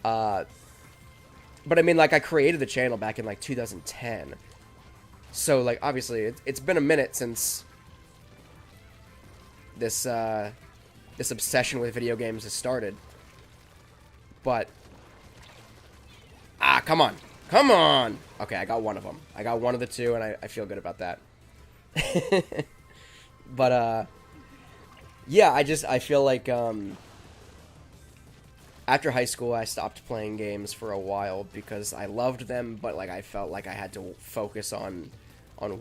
Speaker 3: But I mean, like, I created the channel back in like 2010. So like, obviously, it's been a minute since this this obsession with video games has started. But come on. Okay, I got one of them. I got one of the two, and I feel good about that. But yeah, I feel like after high school, I stopped playing games for a while because I loved them, but like I felt like I had to focus on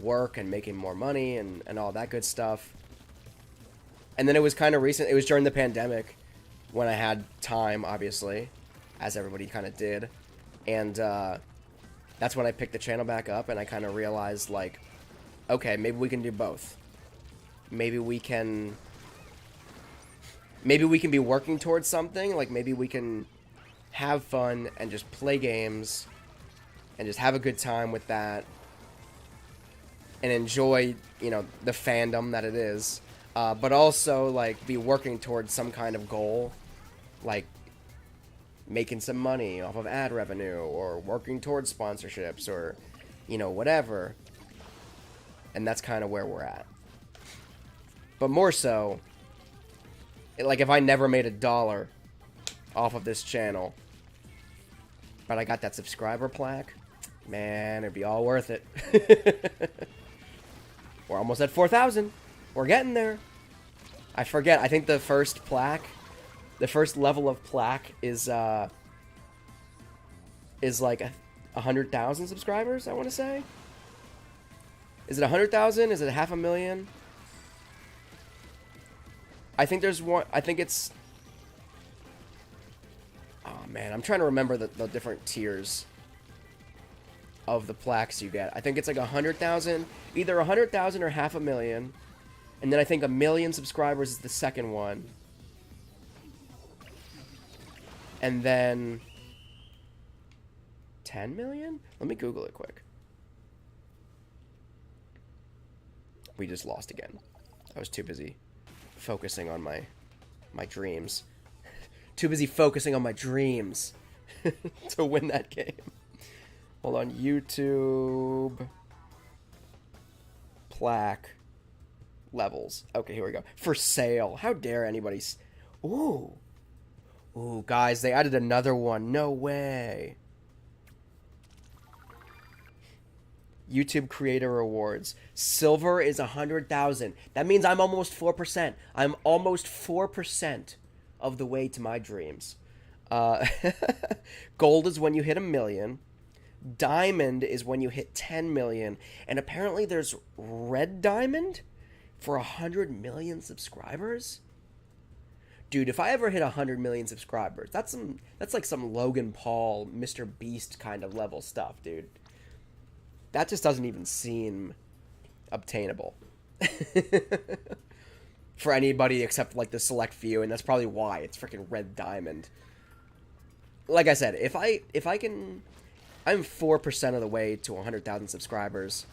Speaker 3: work and making more money and all that good stuff. And then it was kind of recent. It was during the pandemic when I had time, obviously, as everybody kind of did. And that's when I picked the channel back up, and I kind of realized, like, okay, maybe we can do both. Maybe we can be working towards something. Like, maybe we can have fun and just play games and just have a good time with that and enjoy, you know, the fandom that it is. But also, like, be working towards some kind of goal, like making some money off of ad revenue or working towards sponsorships or, you know, whatever. And that's kind of where we're at. But more so, like, if I never made $1 off of this channel, but I got that subscriber plaque, man, it'd be all worth it. We're almost at 4,000. We're getting there. I forget. I think the first plaque, the first level of plaque is like 100,000 subscribers, I want to say. Is it 100,000? Is it 500,000? I think there's one. I think it's. Oh man, I'm trying to remember the different tiers of the plaques you get. I think it's like 100,000, either 100,000 or 500,000, and then I think 1,000,000 subscribers is the second one, and then 10 million. Let me Google it quick. We just lost again. I was too busy focusing on my dreams. Too busy focusing on my dreams to win that game. Hold on, YouTube plaque levels. Okay, here we go. For sale. How dare anybody? Ooh, guys, they added another one. No way. YouTube Creator Awards. Silver is 100,000. That means I'm almost 4%. I'm almost 4% of the way to my dreams. Gold is when you hit 1,000,000. Diamond is when you hit 10 million. And apparently there's red diamond for 100 million subscribers. Dude, if I ever hit 100 million subscribers, that's like some Logan Paul, Mr. Beast kind of level stuff, dude. That just doesn't even seem obtainable for anybody except like the select few, and that's probably why it's freaking red diamond. Like I said, if I can, I'm 4% of the way to 100,000 subscribers.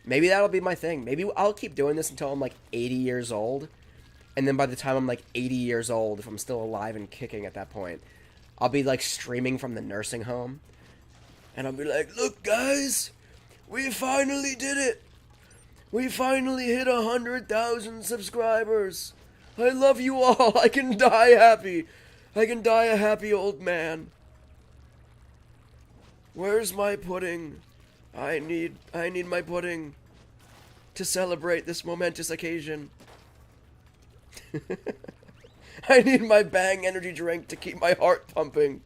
Speaker 3: Maybe that'll be my thing. Maybe I'll keep doing this until I'm like 80 years old, and then by the time I'm like 80 years old, if I'm still alive and kicking at that point, I'll be like streaming from the nursing home, and I'll be like, look guys, we finally did it. We finally hit 100,000 subscribers. I love you all. I can die happy. I can die a happy old man. Where's my pudding? I need my pudding to celebrate this momentous occasion. I need my Bang energy drink to keep my heart pumping.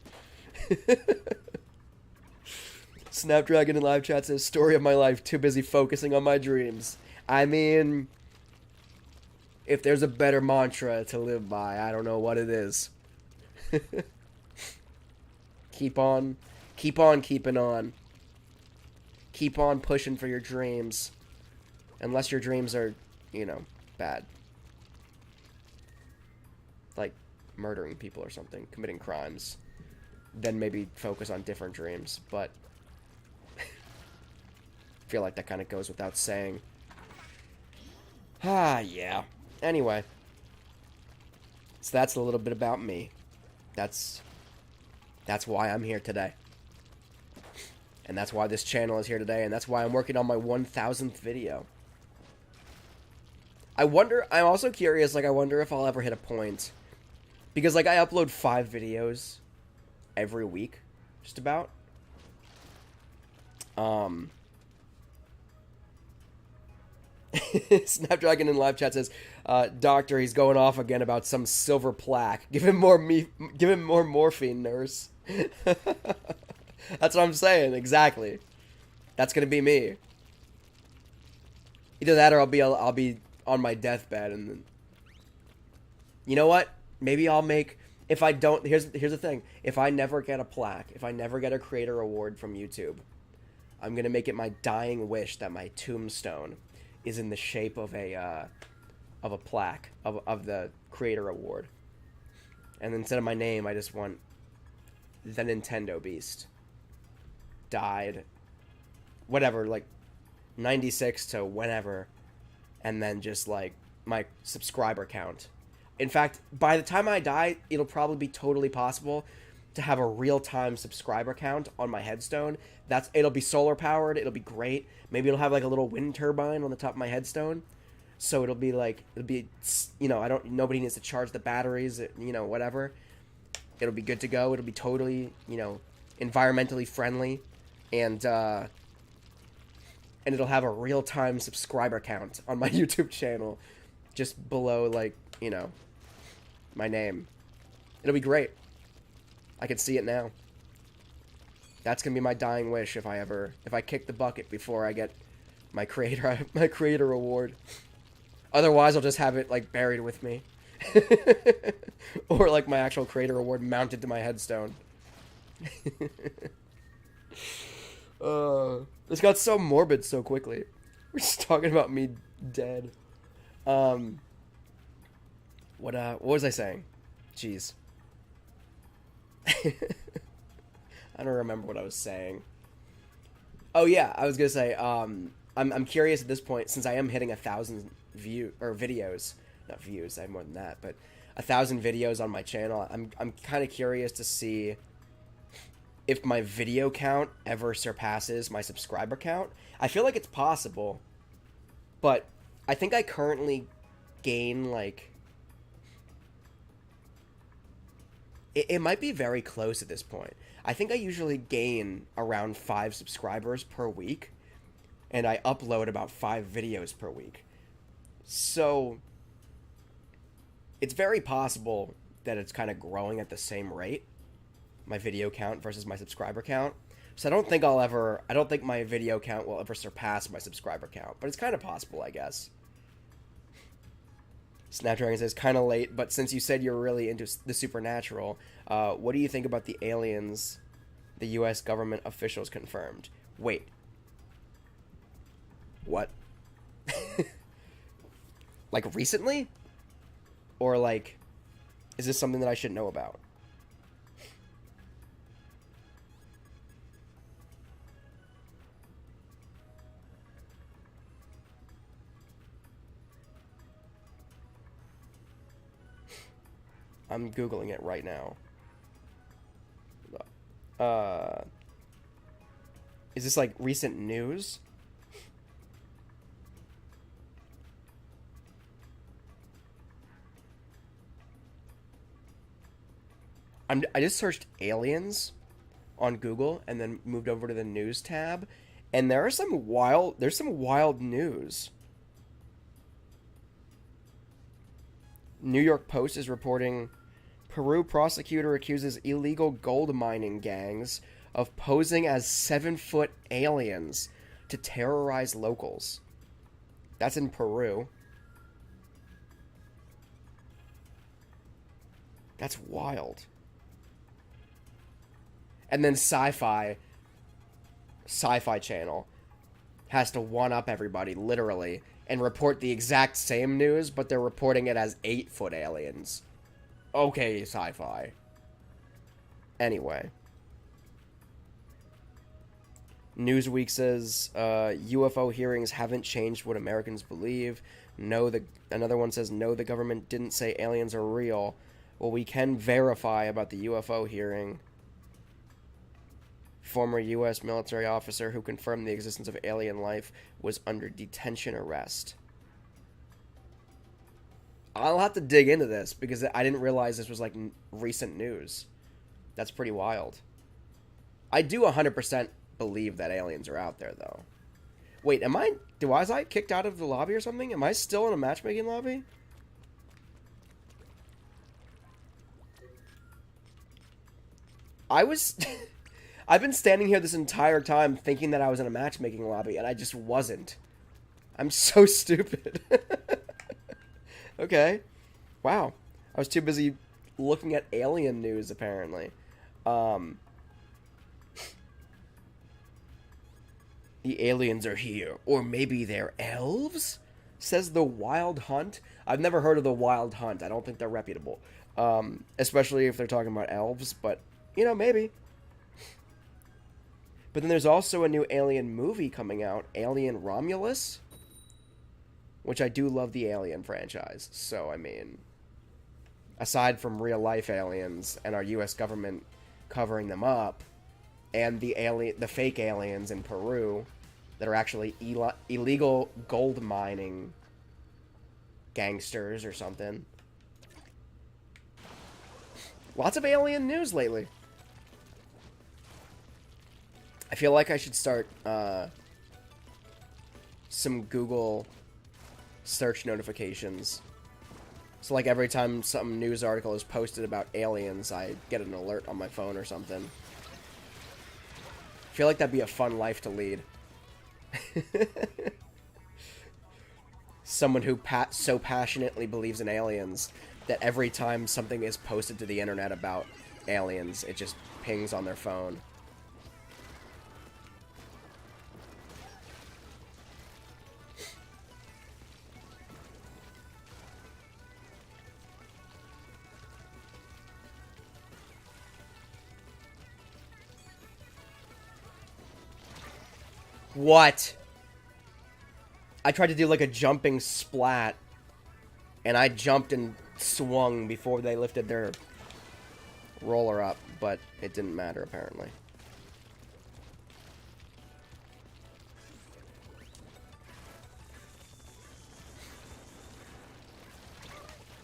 Speaker 3: Snapdragon in live chat says, story of my life, too busy focusing on my dreams. I mean, if there's a better mantra to live by, I don't know what it is. Keep on keeping on. Keep on pushing for your dreams. Unless your dreams are, you know, bad. Like murdering people or something, committing crimes. Then maybe focus on different dreams, but I feel like that kind of goes without saying. Yeah. Anyway. So that's a little bit about me. That's why I'm here today. And that's why this channel is here today, and that's why I'm working on my 1000th video. I'm also curious, like, I wonder if I'll ever hit a point. Because, like, I upload 5 videos every week, just about. Snapdragon in live chat says, Doctor, he's going off again about some silver plaque. Give him more morphine, nurse. That's what I'm saying, exactly. That's gonna be me. Either that or I'll be on my deathbed and then... You know what? Maybe I'll make... If I don't... Here's the thing. If I never get a plaque, if I never get a creator award from YouTube, I'm gonna make it my dying wish that my tombstone is in the shape of a plaque of the creator award. And instead of my name, I just want the Nintendo Beast. Died, whatever, like 96 to whenever, and then just like my subscriber count. In fact, by the time I die, it'll probably be totally possible to have a real-time subscriber count on my headstone. It'll be solar powered, it'll be great. Maybe it'll have like a little wind turbine on the top of my headstone. So it'll be, you know, nobody needs to charge the batteries, you know, whatever. It'll be good to go. It'll be totally, you know, environmentally friendly. And it'll have a real-time subscriber count on my YouTube channel. Just below, like, you know, my name. It'll be great. I can see it now. That's gonna be my dying wish if I kick the bucket before I get my creator award. Otherwise, I'll just have it like buried with me, or like my actual creator award mounted to my headstone. This got so morbid so quickly. We're just talking about me dead. What was I saying? Jeez. I don't remember what I was saying. Oh yeah, I was gonna say, I'm curious at this point, since I am hitting 1,000 videos, not views, I have more than that, but 1,000 videos on my channel. I'm kind of curious to see if my video count ever surpasses my subscriber count. I feel like it's possible, but I think I currently gain, like... It might be very close at this point. I think I usually gain around 5 subscribers per week, and I upload about 5 videos per week. So, it's very possible that it's kind of growing at the same rate, my video count versus my subscriber count. So I don't think my video count will ever surpass my subscriber count, but it's kind of possible, I guess. Snapdragon says, kind of late, but since you said you're really into the supernatural, what do you think about the aliens the U.S. government officials confirmed? Wait. What? Like, recently? Or, like, is this something that I should know about? I'm Googling it right now. Is this like recent news? I just searched aliens on Google and then moved over to the news tab, and there's some wild news. New York Post is reporting Peru prosecutor accuses illegal gold mining gangs of posing as 7-foot aliens to terrorize locals. That's in Peru. That's wild. And then Sci-Fi Channel has to one-up everybody, literally, and report the exact same news, but they're reporting it as 8-foot aliens. Okay, Sci-Fi. Anyway. Newsweek says, UFO hearings haven't changed what Americans believe. Another one says, no, the government didn't say aliens are real. Well, we can verify about the UFO hearing. Former U.S. military officer who confirmed the existence of alien life was under detention arrest. I'll have to dig into this because I didn't realize this was like recent news. That's pretty wild. I do 100% believe that aliens are out there, though. Wait, was I kicked out of the lobby or something? Am I still in a matchmaking lobby? I've been standing here this entire time thinking that I was in a matchmaking lobby, and I just wasn't. I'm so stupid. Okay. Wow. I was too busy looking at alien news, apparently. The aliens are here. Or maybe they're elves? Says the Wild Hunt. I've never heard of the Wild Hunt. I don't think they're reputable. Especially if they're talking about elves, but, you know, maybe. But then there's also a new Alien movie coming out, Alien Romulus, which I do love the Alien franchise. So, I mean, aside from real-life aliens and our U.S. government covering them up, and the fake aliens in Peru that are actually illegal gold mining gangsters or something. Lots of alien news lately. I feel like I should start some Google search notifications. So like every time some news article is posted about aliens, I get an alert on my phone or something. I feel like that'd be a fun life to lead. Someone who so passionately believes in aliens that every time something is posted to the internet about aliens, it just pings on their phone. What? I tried to do like a jumping splat, and I jumped and swung before they lifted their roller up, but it didn't matter apparently.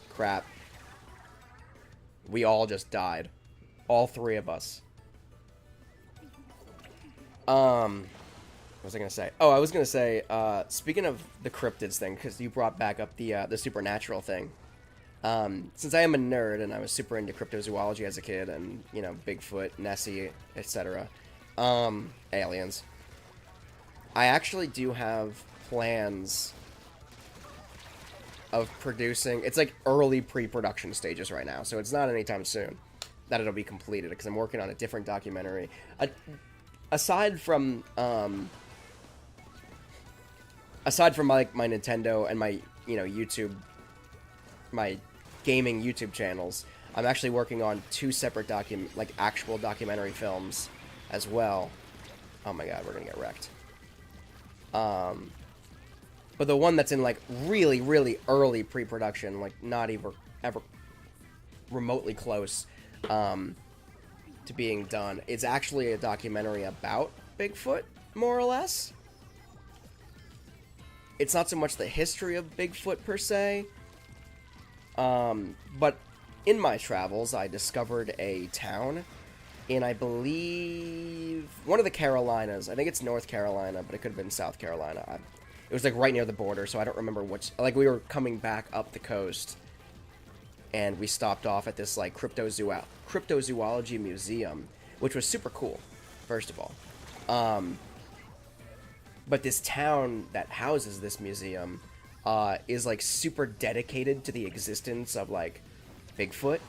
Speaker 3: Crap. We all just died. All three of us. What was I gonna say? Oh, I was gonna say, speaking of the cryptids thing, because you brought back up the supernatural thing. Since I am a nerd and I was super into cryptozoology as a kid, and, you know, Bigfoot, Nessie, etc., aliens, I actually do have plans of producing. It's like early pre-production stages right now, so it's not anytime soon that it'll be completed, because I'm working on a different documentary. Aside from like my Nintendo and my, you know, YouTube, my gaming YouTube channels, I'm actually working on two separate actual documentary films as well. Oh my god, we're gonna get wrecked. But the one that's in like really, really early pre-production, like not even ever remotely close to being done, it's actually a documentary about Bigfoot, more or less. It's not so much the history of Bigfoot per se, but in my travels, I discovered a town in, I believe, one of the Carolinas. I think it's North Carolina, but it could have been South Carolina. It was like right near the border, so I don't remember which. Like, we were coming back up the coast, and we stopped off at this like cryptozoology museum, which was super cool, first of all. But this town that houses this museum is like super dedicated to the existence of like Bigfoot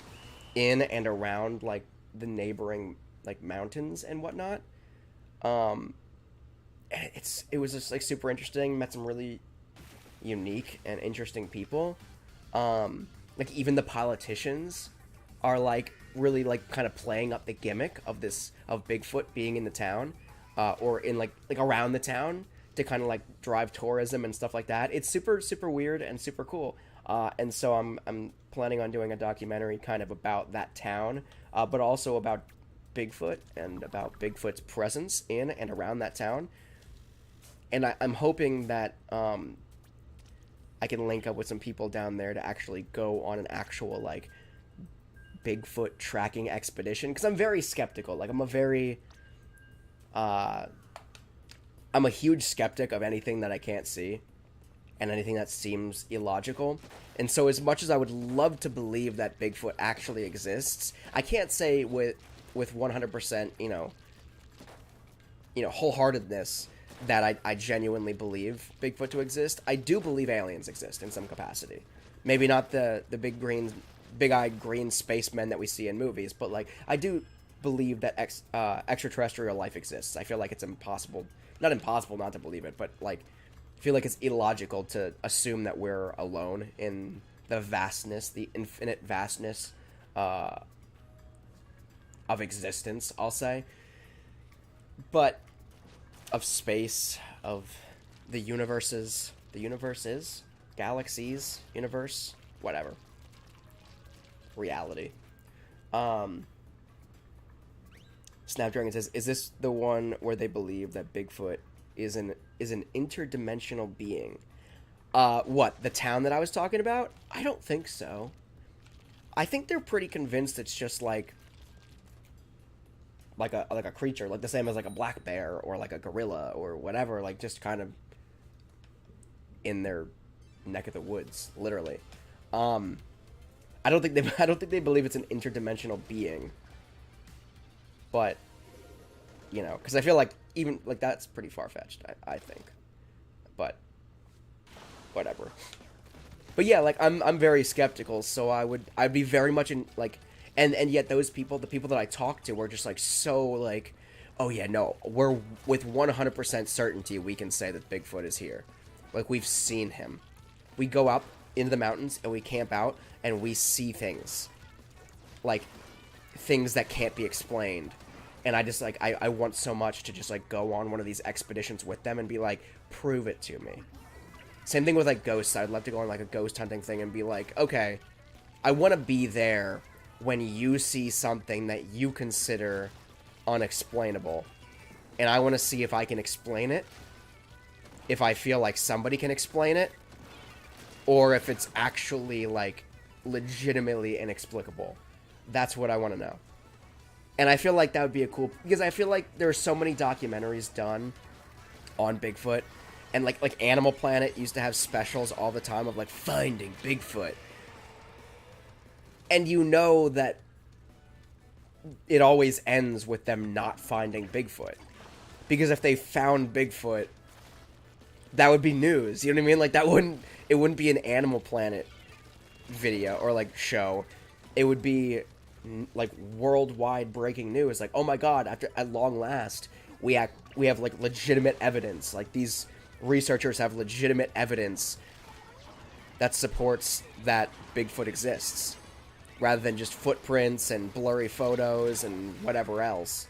Speaker 3: in and around like the neighboring like mountains and whatnot. And it was just like super interesting. Met some really unique and interesting people. Like even the politicians are like really like kind of playing up the gimmick of Bigfoot being in the town, or in like around the town to kind of like drive tourism and stuff like that. It's super weird and super cool. And so I'm planning on doing a documentary kind of about that town, but also about Bigfoot and about Bigfoot's presence in and around that town. And I'm hoping that I can link up with some people down there to actually go on an actual like Bigfoot tracking expedition, because I'm very skeptical. Like I'm a huge skeptic of anything that I can't see and anything that seems illogical. And so as much as I would love to believe that Bigfoot actually exists, I can't say with 100%, you know, wholeheartedness that I genuinely believe Bigfoot to exist. I do believe aliens exist in some capacity. Maybe not the big-eyed green spacemen that we see in movies, but like I do believe that extraterrestrial life exists. I feel like it's not impossible not to believe it, but like I feel like it's illogical to assume that we're alone in the vastness, the infinite vastness of existence, I'll say. But of space, of the universes, galaxies, universe, whatever. Reality. Snapdragon says, is this the one where they believe that Bigfoot is an interdimensional being? What, the town that I was talking about? I don't think so. I think they're pretty convinced it's just like a creature, like the same as like a black bear or like a gorilla or whatever, like just kind of in their neck of the woods, literally. I don't think they believe it's an interdimensional being. But, you know, because I feel like even like that's pretty far-fetched, I think. But whatever. But yeah, like I'm very skeptical, so I'd be very much in like, and yet the people that I talk to were just like so like, oh yeah, no, we're with 100% certainty we can say that Bigfoot is here. Like we've seen him. We go up into the mountains and we camp out and we see things. Like things that can't be explained. And I just like I want so much to just like go on one of these expeditions with them and be like, prove it to me. Same thing with like ghosts. I'd love to go on like a ghost hunting thing and be like, okay, I want to be there when you see something that you consider unexplainable, and I want to see if I can explain it, if I feel like somebody can explain it, or if it's actually like legitimately inexplicable. That's what I want to know. And I feel like that would be a cool, because I feel like there are so many documentaries done on Bigfoot, and like Animal Planet used to have specials all the time of like finding Bigfoot. And you know that it always ends with them not finding Bigfoot. Because if they found Bigfoot, that would be news. You know what I mean? Like it wouldn't be an Animal Planet video or like show. It would be like worldwide breaking news. Like, oh my god, at long last, we have like legitimate evidence. Like these researchers have legitimate evidence that supports that Bigfoot exists, rather than just footprints and blurry photos and whatever else,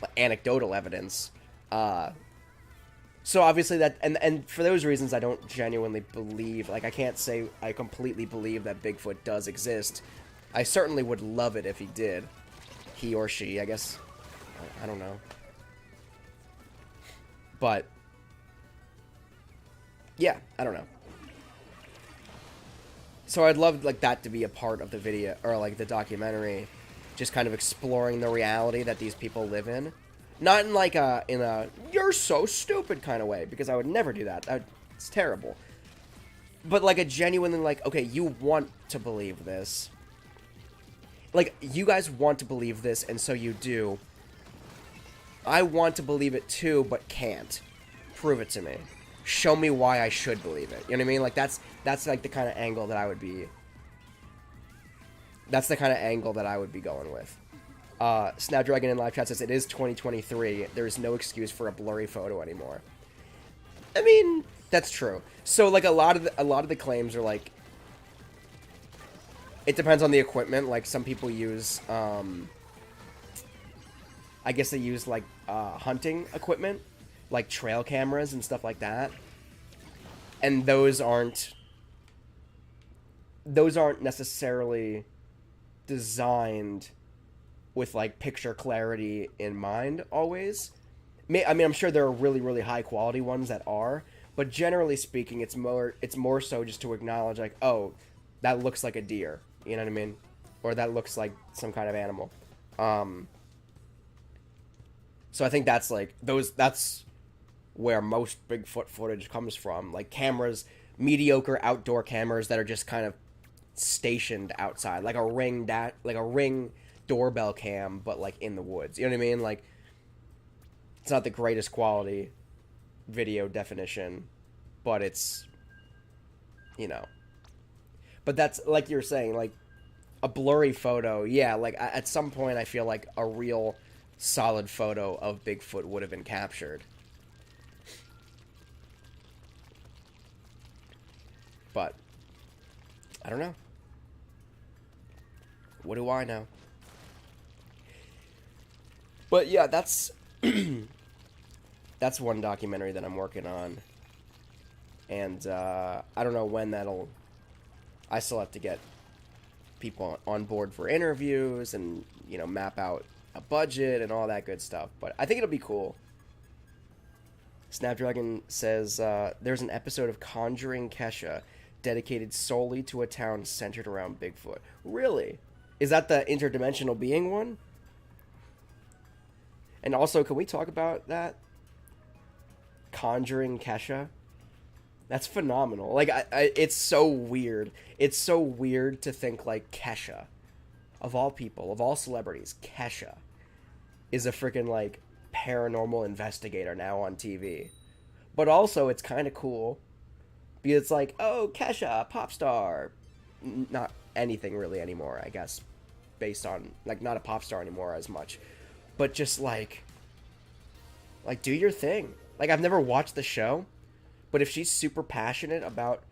Speaker 3: like anecdotal evidence. So obviously that, and for those reasons, I don't genuinely believe, like I can't say I completely believe that Bigfoot does exist. I certainly would love it if he did. He or she, I guess. I don't know. But yeah, I don't know. So I'd love like that to be a part of the video, or like the documentary, just kind of exploring the reality that these people live in. Not in like a you're so stupid kind of way, because I would never do that. It's terrible. But like a genuinely like, okay, you want to believe this. like, you guys want to believe this, and so you do. I want to believe it too, but can't. Prove it to me. Show me why I should believe it. You know what I mean? Like, that's like the kind of angle that I would be... That's the kind of angle that I would be going with. Snapdragon in live chat says, it is 2023. There's no excuse for a blurry photo anymore. I mean, that's true. So, like, a lot of the claims are, like... It depends on the equipment. Like, some people use, I guess they use, like, hunting equipment. Like, trail cameras and stuff like that. And those aren't necessarily designed with, like, picture clarity in mind, always. I mean, I'm sure there are really, really high-quality ones that are. But generally speaking, it's more so just to acknowledge, like, oh, that looks like a deer. You know what I mean? Or that looks like some kind of animal. So I think that's, like, that's where most Bigfoot footage comes from. Like, cameras, mediocre outdoor cameras that are just kind of stationed outside. Like a ring doorbell cam, but, like, in the woods. You know what I mean? Like, it's not the greatest quality video definition, but it's, you know. But that's, like you're saying, like, a blurry photo, yeah, like, at some point I feel like a real solid photo of Bigfoot would have been captured. But, I don't know. What do I know? But, yeah, that's... that's one documentary that I'm working on. And, I don't know when that'll... I still have to get people on board for interviews and, you know, map out a budget and all that good stuff. But I think it'll be cool. Snapdragon says, there's an episode of Conjuring Kesha dedicated solely to a town centered around Bigfoot. Really? Is that the interdimensional being one? And also, can we talk about that? Conjuring Kesha? That's phenomenal. Like, it's so weird. It's so weird to think, like, Kesha, of all people, of all celebrities, Kesha is a freaking, like, paranormal investigator now on TV. But also, it's kind of cool. Because it's like, oh, Kesha, pop star. Not anything really anymore, I guess. Based on, like, not a pop star anymore as much. But just, like, do your thing. Like, I've never watched the show. But if she's super passionate about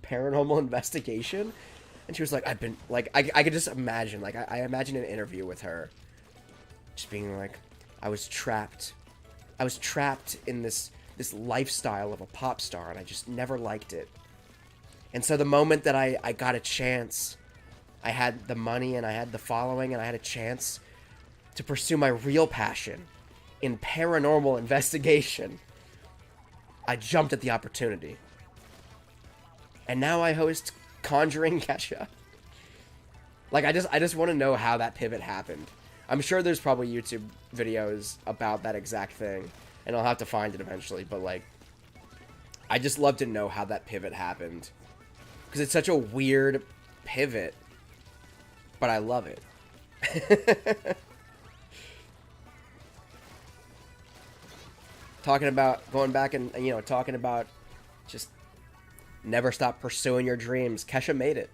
Speaker 3: paranormal investigation, and she was like, I've been, like, I could just imagine, like, I imagine an interview with her, just being like, I was trapped in this lifestyle of a pop star, and I just never liked it. And so the moment that I got a chance, I had the money, and I had the following, and I had a chance to pursue my real passion in paranormal investigation, I jumped at the opportunity. And now I host Conjuring Kesha. Like, I just want to know how that pivot happened. I'm sure there's probably YouTube videos about that exact thing, and I'll have to find it eventually, but, like, I just love to know how that pivot happened. Because it's such a weird pivot, but I love it. Talking about going back and, you know, talking about just never stop pursuing your dreams. Kesha made it.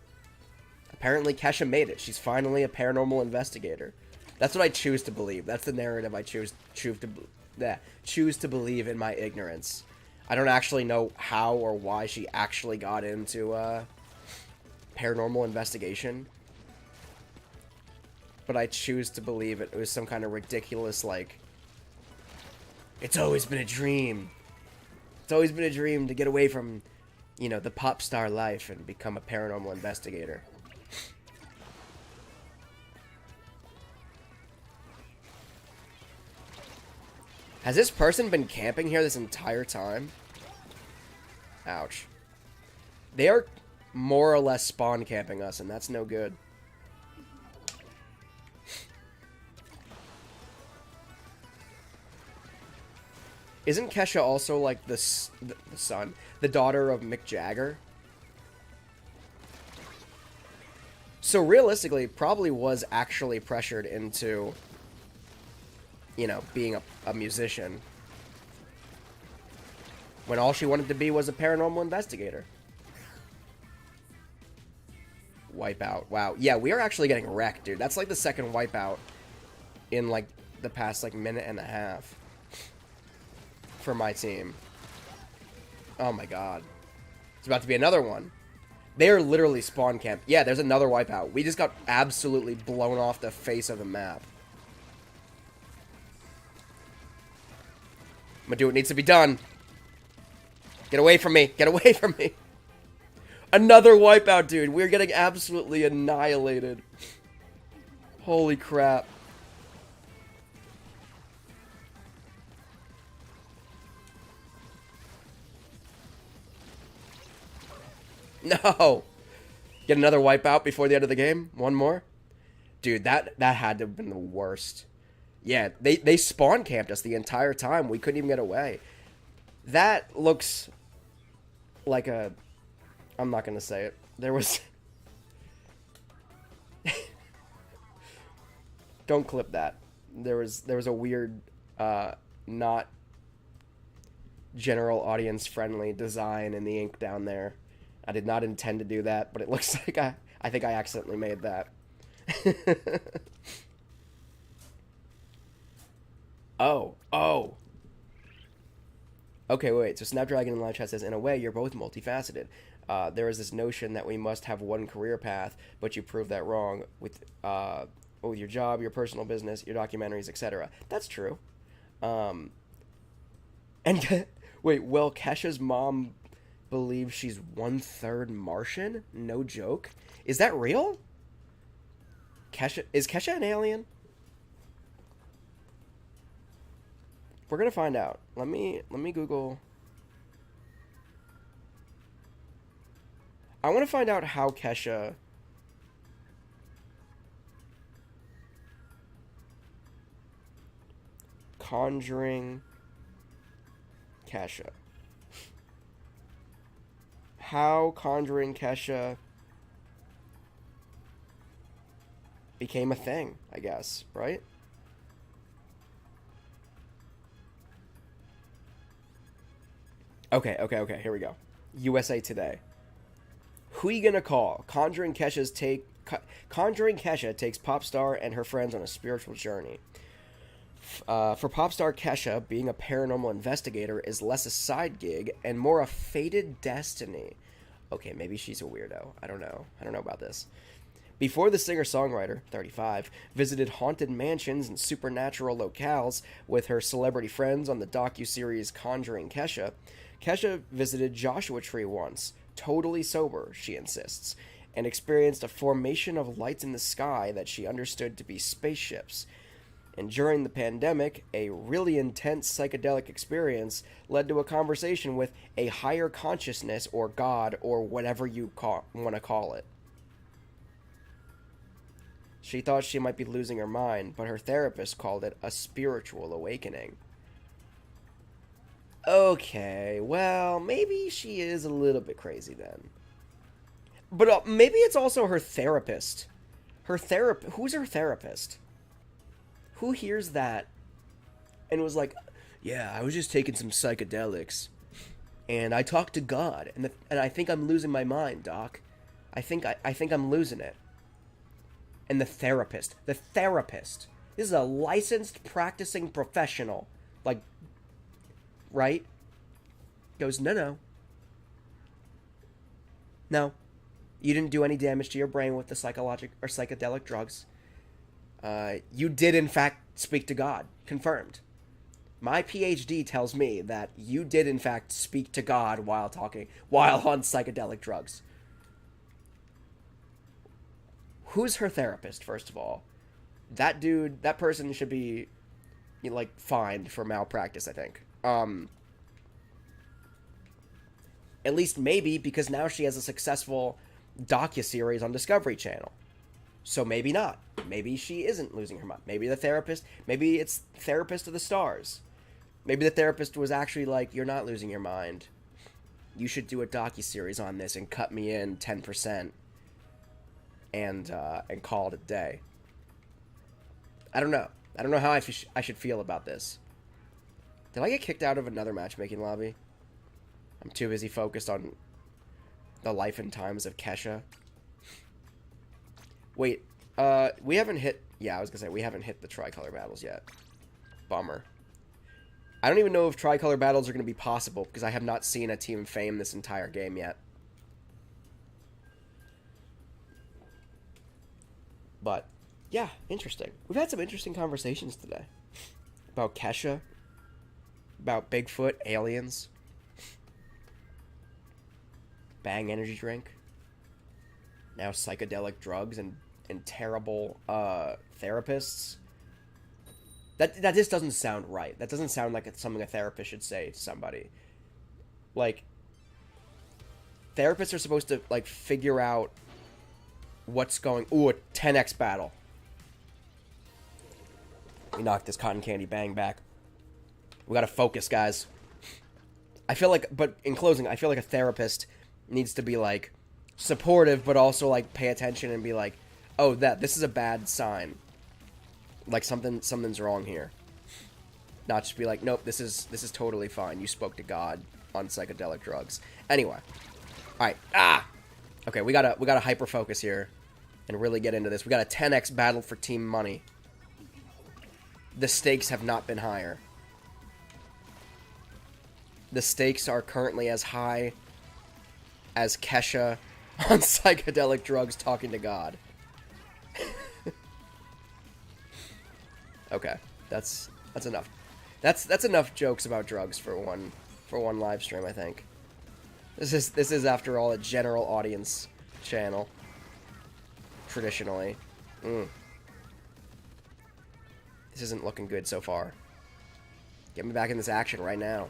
Speaker 3: Apparently, Kesha made it. She's finally a paranormal investigator. That's what I choose to believe. That's the narrative I choose to believe in my ignorance. I don't actually know how or why she actually got into paranormal investigation. But I choose to believe it was some kind of ridiculous, like, it's always been a dream. It's always been a dream to get away from, you know, the pop star life and become a paranormal investigator. Has this person been camping here this entire time? Ouch. They are more or less spawn camping us, and that's no good. Isn't Kesha also, like, the daughter of Mick Jagger? So realistically, probably was actually pressured into, you know, being a musician. When all she wanted to be was a paranormal investigator. Wipeout. Wow. Yeah, we are actually getting wrecked, dude. That's like the second wipeout in like the past like minute and a half for my team. Oh my god. It's about to be another one. They are literally spawn camp. Yeah, there's another wipeout. We just got absolutely blown off the face of the map. I'm gonna do what needs to be done. Get away from me. Get away from me. Another wipeout, dude. We're getting absolutely annihilated. Holy crap. No. Get another wipeout before the end of the game. One more. Dude, that had to have been the worst. Yeah, they spawn camped us the entire time. We couldn't even get away. That looks like a... I'm not going to say it. There was... Don't clip that. There was a weird, not general audience friendly design in the ink down there. I did not intend to do that, but it looks like I think I accidentally made that. Oh. Okay, wait. So Snapdragon in live chat says, in a way, you're both multifaceted. There is this notion that we must have one career path, but you prove that wrong with your job, your personal business, your documentaries, etc. That's true. And wait, well, Kesha's mom believes she's 1/3 Martian? No joke. Is that real? Is Kesha an alien? We're gonna find out. Let me Google. I want to find out how Kesha Conjuring Kesha. How Conjuring Kesha became a thing, I guess, right? Okay, here we go. USA Today. Who you gonna call? Conjuring Kesha takes pop star and her friends on a spiritual journey. For pop star Kesha, being a paranormal investigator is less a side gig and more a fated destiny. Okay, maybe she's a weirdo. I don't know about this. Before the singer-songwriter, 35, visited haunted mansions and supernatural locales with her celebrity friends on the docuseries Conjuring Kesha, Kesha visited Joshua Tree once, totally sober, she insists, and experienced a formation of lights in the sky that she understood to be spaceships. And during the pandemic, a really intense psychedelic experience led to a conversation with a higher consciousness or God or whatever you want to call it. She thought she might be losing her mind, but her therapist called it a spiritual awakening. Okay, well, maybe she is a little bit crazy then. But maybe it's also her therapist. Who's her therapist? Who hears that and was like, yeah, I was just taking some psychedelics, and I talked to God, and I think I'm losing my mind, Doc. I think I'm losing it. And the therapist, this is a licensed practicing professional, like, right? Goes, no, you didn't do any damage to your brain with the psychedelic drugs. You did, in fact, speak to God. Confirmed. My PhD tells me that you did, in fact, speak to God while on psychedelic drugs. Who's her therapist, first of all? That person should be, fined for malpractice, I think. At least maybe, because now she has a successful docuseries on Discovery Channel. So maybe not. Maybe she isn't losing her mind. Maybe it's Therapist of the Stars. Maybe the therapist was actually like, you're not losing your mind. You should do a docuseries on this and cut me in 10%. and call it a day. I don't know. I don't know how I should feel about this. Did I get kicked out of another matchmaking lobby? I'm too busy focused on the life and times of Kesha. Wait, we haven't hit... Yeah, I was gonna say, we haven't hit the tricolor battles yet. Bummer. I don't even know if tricolor battles are gonna be possible, because I have not seen a team fame this entire game yet. But, yeah, interesting. We've had some interesting conversations today. About Kesha. About Bigfoot, aliens. Bang energy drink. Now psychedelic drugs and terrible therapists. That just doesn't sound right. That doesn't sound like it's something a therapist should say to somebody. Like, therapists are supposed to, like, figure out what's going... Ooh, a 10x battle. We knocked this cotton candy bang back. We gotta focus, guys. I feel like... But in closing, I feel like a therapist needs to be, like, supportive, but also, like, pay attention and be like, oh, this is a bad sign. Like, something's wrong here. Not just be like, nope, this is totally fine. You spoke to God on psychedelic drugs. Anyway. Alright. Okay, we gotta hyper focus here and really get into this. We got a 10x battle for team money. The stakes have not been higher. The stakes are currently as high as Kesha on psychedelic drugs talking to God. Okay, that's enough. That's enough jokes about drugs for one live stream, I think. This is after all a general audience channel. Traditionally. This isn't looking good so far. Get me back in this action right now.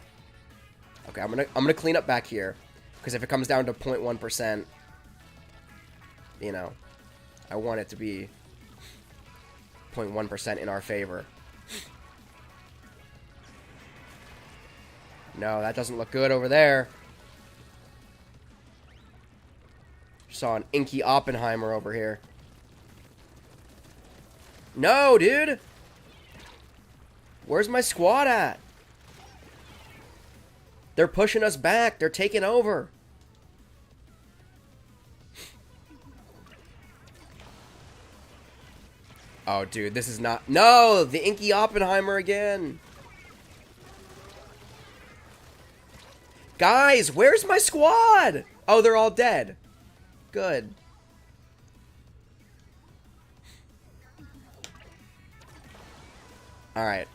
Speaker 3: Okay, I'm gonna clean up back here. Because if it comes down to 0.1%, you know, I want it to be 0.1% in our favor. No, that doesn't look good over there. Saw an inky Oppenheimer over here. No, dude! Where's my squad at? They're pushing us back. They're taking over. Oh, dude, this is not... No! The inky Oppenheimer again! Guys, where's my squad? Oh, they're all dead. Good. Alright.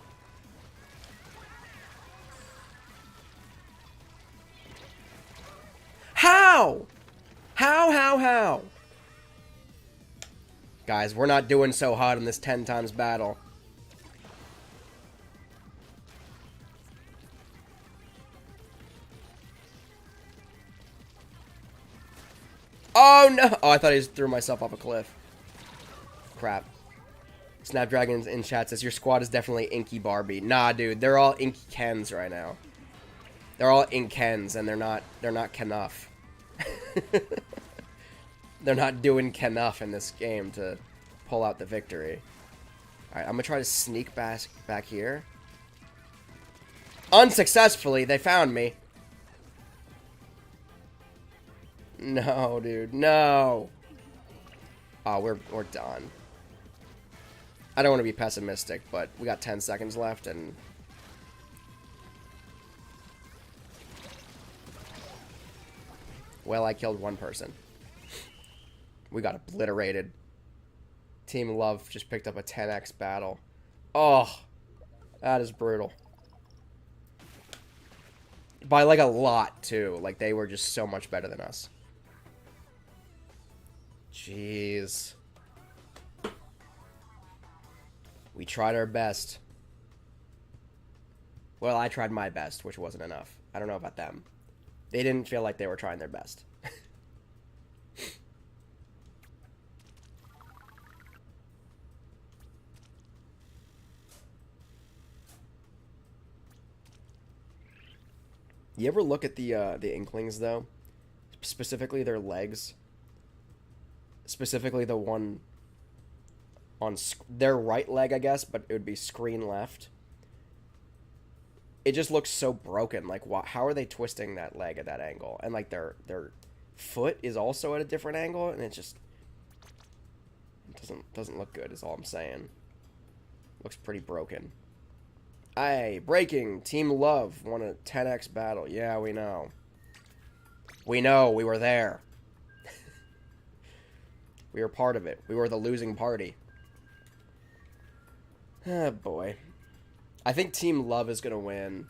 Speaker 3: How? How? Guys, we're not doing so hot in this 10 times battle. Oh, no! Oh, I thought I just threw myself off a cliff. Crap. Snapdragon in chat says, your squad is definitely Inky Barbie. Nah, dude, they're all Inky Kens right now. They're all Ink Kens, and they're not Kenuff. They're not doing Kenuff in this game to pull out the victory. Alright, I'm gonna try to sneak back here. Unsuccessfully, they found me. No, dude, no. Oh, we're done. I don't want to be pessimistic, but we got 10 seconds left, and... Well, I killed one person. We got obliterated. Team Love just picked up a 10x battle. Oh, that is brutal. By, like, a lot, too. Like, they were just so much better than us. Jeez. We tried our best. Well, I tried my best, which wasn't enough. I don't know about them. They didn't feel like they were trying their best. You ever look at the Inklings, though? Specifically their legs? specifically the one on their right leg, I guess, but it would be screen left. It just looks so broken. Like, how are they twisting that leg at that angle? And like their foot is also at a different angle, and it just doesn't look good. Is all I'm saying. Looks pretty broken. Aye, breaking. Team Love won a 10x battle. Yeah, we know. We know. We were there. We were part of it. We were the losing party. Oh, boy. I think Team Love is going to win.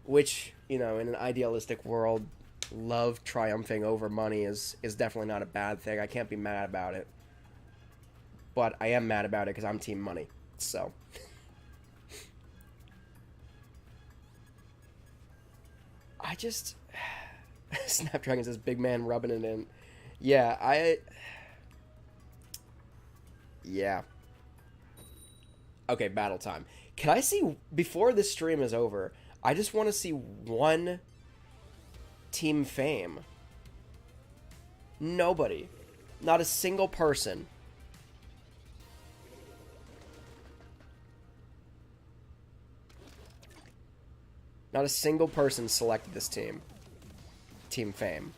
Speaker 3: Which, you know, in an idealistic world, love triumphing over money is definitely not a bad thing. I can't be mad about it. But I am mad about it because I'm Team Money. So. I just... Snapdragon says, big man rubbing it in. Yeah, Yeah. Okay, battle time. Can I see... Before this stream is over, I just want to see one Team Fame. Nobody. Not a single person. Not a single person selected this team. Team Fame.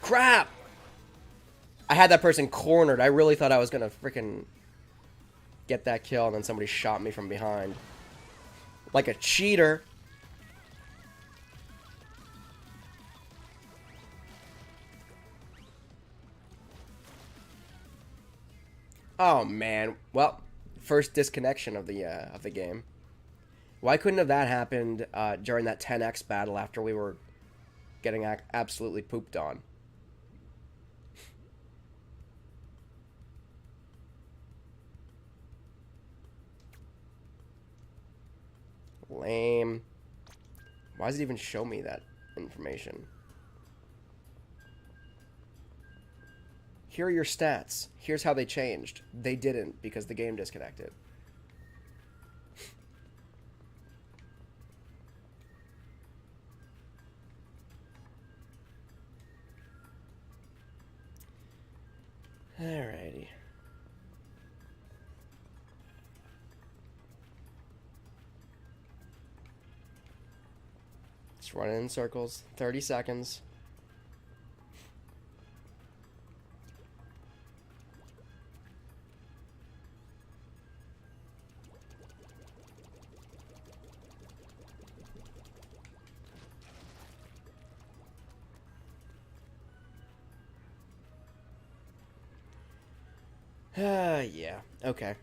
Speaker 3: Crap! I had that person cornered. I really thought I was gonna freaking get that kill, and then somebody shot me from behind. Like a cheater. Oh man. Well, first disconnection of the game. Why couldn't have that happened during that 10x battle after we were getting absolutely pooped on? Lame. Why does it even show me that information? Here are your stats. Here's how they changed. They didn't because the game disconnected. Alrighty. Just run in circles. 30 seconds. Yeah. Okay.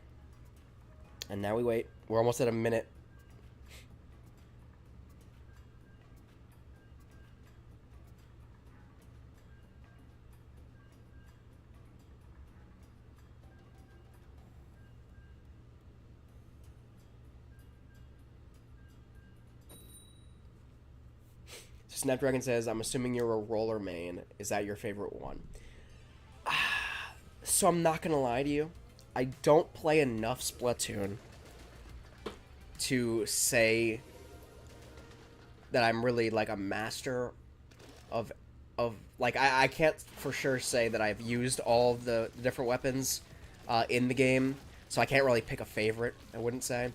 Speaker 3: And now we wait. We're almost at a minute. Snapdragon says, I'm assuming you're a roller main. Is that your favorite one? So I'm not going to lie to you. I don't play enough Splatoon to say that I'm really like a master of like I can't for sure say that I've used all the different weapons in the game, so I can't really pick a favorite, I wouldn't say.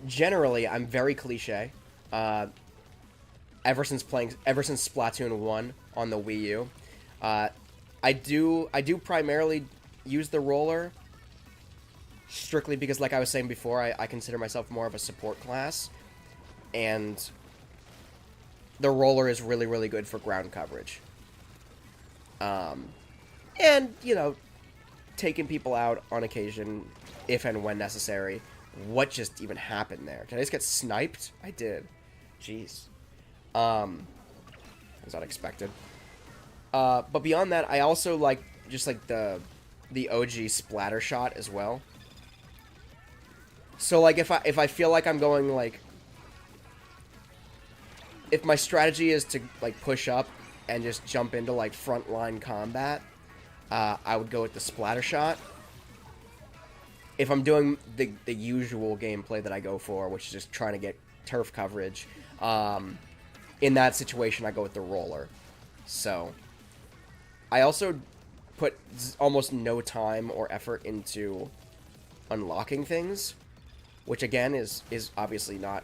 Speaker 3: Generally, I'm very cliche. Ever since Splatoon 1 on the Wii U. I do primarily use the roller strictly because, like I was saying before, I consider myself more of a support class, and the roller is really, really good for ground coverage. And, you know, taking people out on occasion, if and when necessary. What just even happened there? Did I just get sniped? I did. Jeez. Was unexpected. But beyond that, I also like just like the OG splatter shot as well. So like if I feel like I'm going like if my strategy is to like push up and just jump into like frontline combat, I would go with the splatter shot. If I'm doing the usual gameplay that I go for, which is just trying to get turf coverage, in that situation I go with the roller. So I also put almost no time or effort into unlocking things, which again is obviously not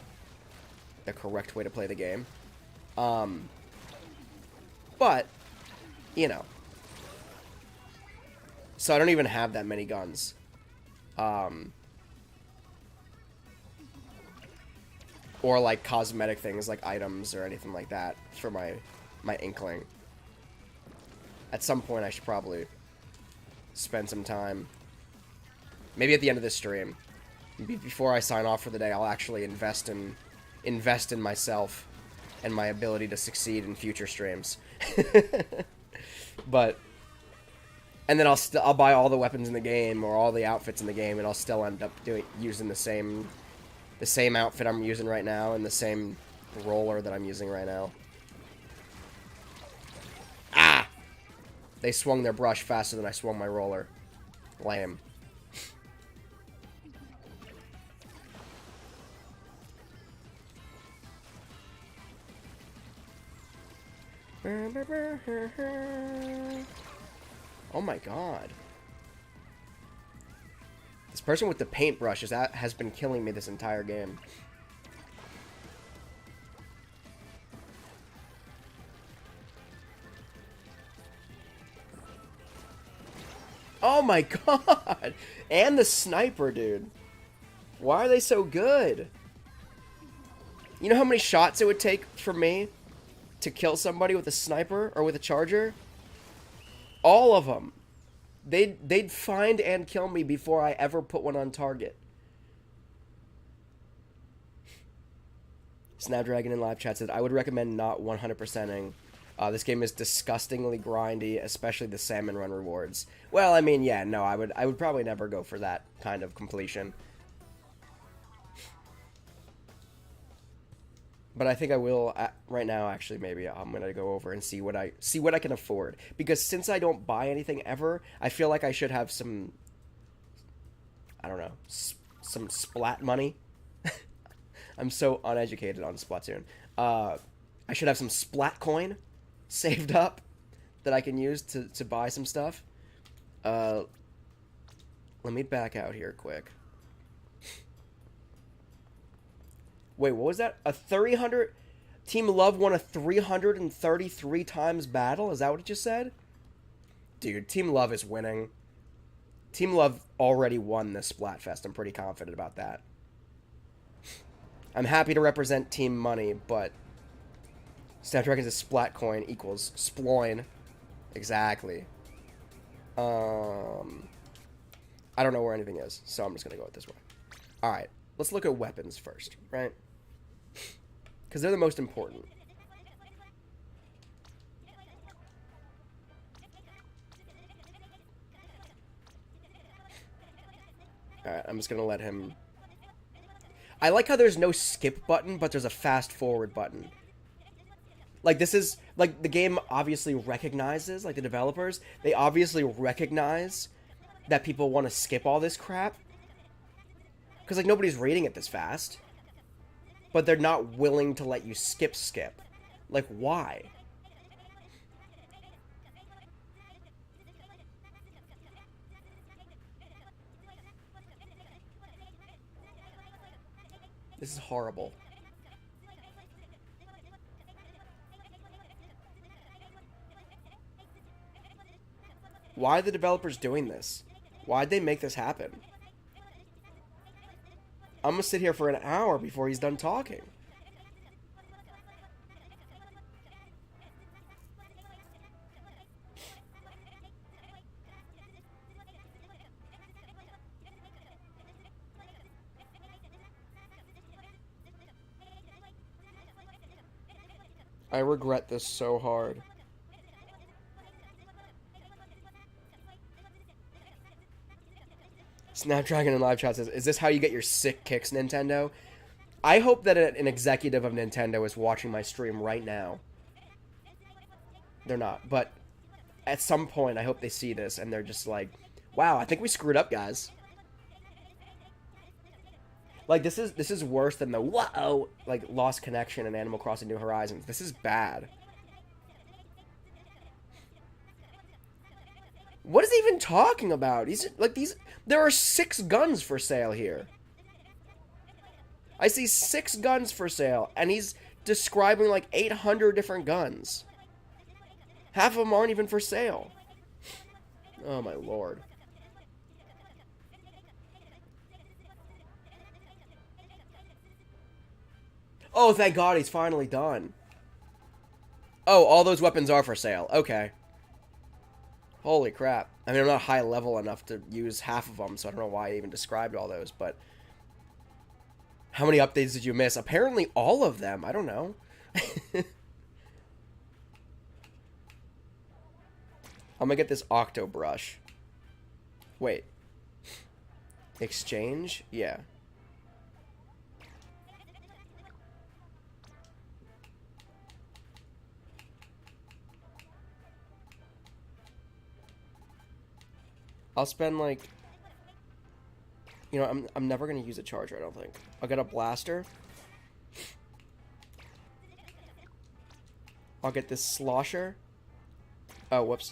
Speaker 3: the correct way to play the game. But, you know. So I don't even have that many guns. Or like cosmetic things like items or anything like that for my Inkling. At some point I should probably spend some time. Maybe at the end of this stream. Before I sign off for the day, I'll actually invest in myself and my ability to succeed in future streams. But and then I'll buy all the weapons in the game or all the outfits in the game, and I'll still end up using the same outfit I'm using right now and the same roller that I'm using right now. Ah! They swung their brush faster than I swung my roller. Lame. Oh my god. This person with the paintbrush has been killing me this entire game. Oh my god! And the sniper, dude. Why are they so good? You know how many shots it would take for me to kill somebody with a sniper or with a charger? All of them. They'd find and kill me before I ever put one on target. Snapdragon in live chat said, I would recommend not 100%ing. This game is disgustingly grindy, especially the salmon run rewards. Well, I mean, yeah, no, I would probably never go for that kind of completion. But I think I will right now. Actually, maybe I'm gonna go over and see what I can afford, because since I don't buy anything ever, I feel like I should have some, I don't know, some splat money. I'm so uneducated on Splatoon. I should have some splat coin saved up that I can use to buy some stuff. Let me back out here quick. Wait, what was that? A 300... Team Love won a 333 times battle? Is that what it just said? Dude, Team Love is winning. Team Love already won this Splatfest. I'm pretty confident about that. I'm happy to represent Team Money, but Snapdragon's a splat coin equals sploin. Exactly. I don't know where anything is, so I'm just gonna go with this way. Alright, let's look at weapons first, right? Because they're the most important. Alright, I'm just gonna let him... I like how there's no skip button, but there's a fast forward button. Like, this is... Like, the game obviously recognizes, like, the developers, they obviously recognize that people want to skip all this crap. Because, like, nobody's reading it this fast. But they're not willing to let you skip. Like, why? This is horrible. Why are the developers doing this? Why'd they make this happen? I'm gonna sit here for an hour before he's done talking. I regret this so hard. Snapdragon in live chat says, is this how you get your sick kicks, Nintendo? I hope that an executive of Nintendo is watching my stream right now. They're not, but at some point, I hope they see this and they're just like, wow, I think we screwed up, guys. Like, this is worse than the whoa, like, Lost Connection and Animal Crossing New Horizons. This is bad. What is he even talking about? There are 6 guns for sale here. I see 6 guns for sale, and he's describing like 800 different guns. Half of them aren't even for sale. Oh my lord. Oh, thank God he's finally done. Oh, all those weapons are for sale. Okay. Holy crap. I mean, I'm not high level enough to use half of them, so I don't know why I even described all those, but... How many updates did you miss? Apparently all of them. I don't know. I'm gonna get this Octo Brush. Wait. Exchange? Yeah. I'll spend like... You know, I'm never gonna use a charger, I don't think. I'll get a blaster. I'll get this slosher. Oh, whoops.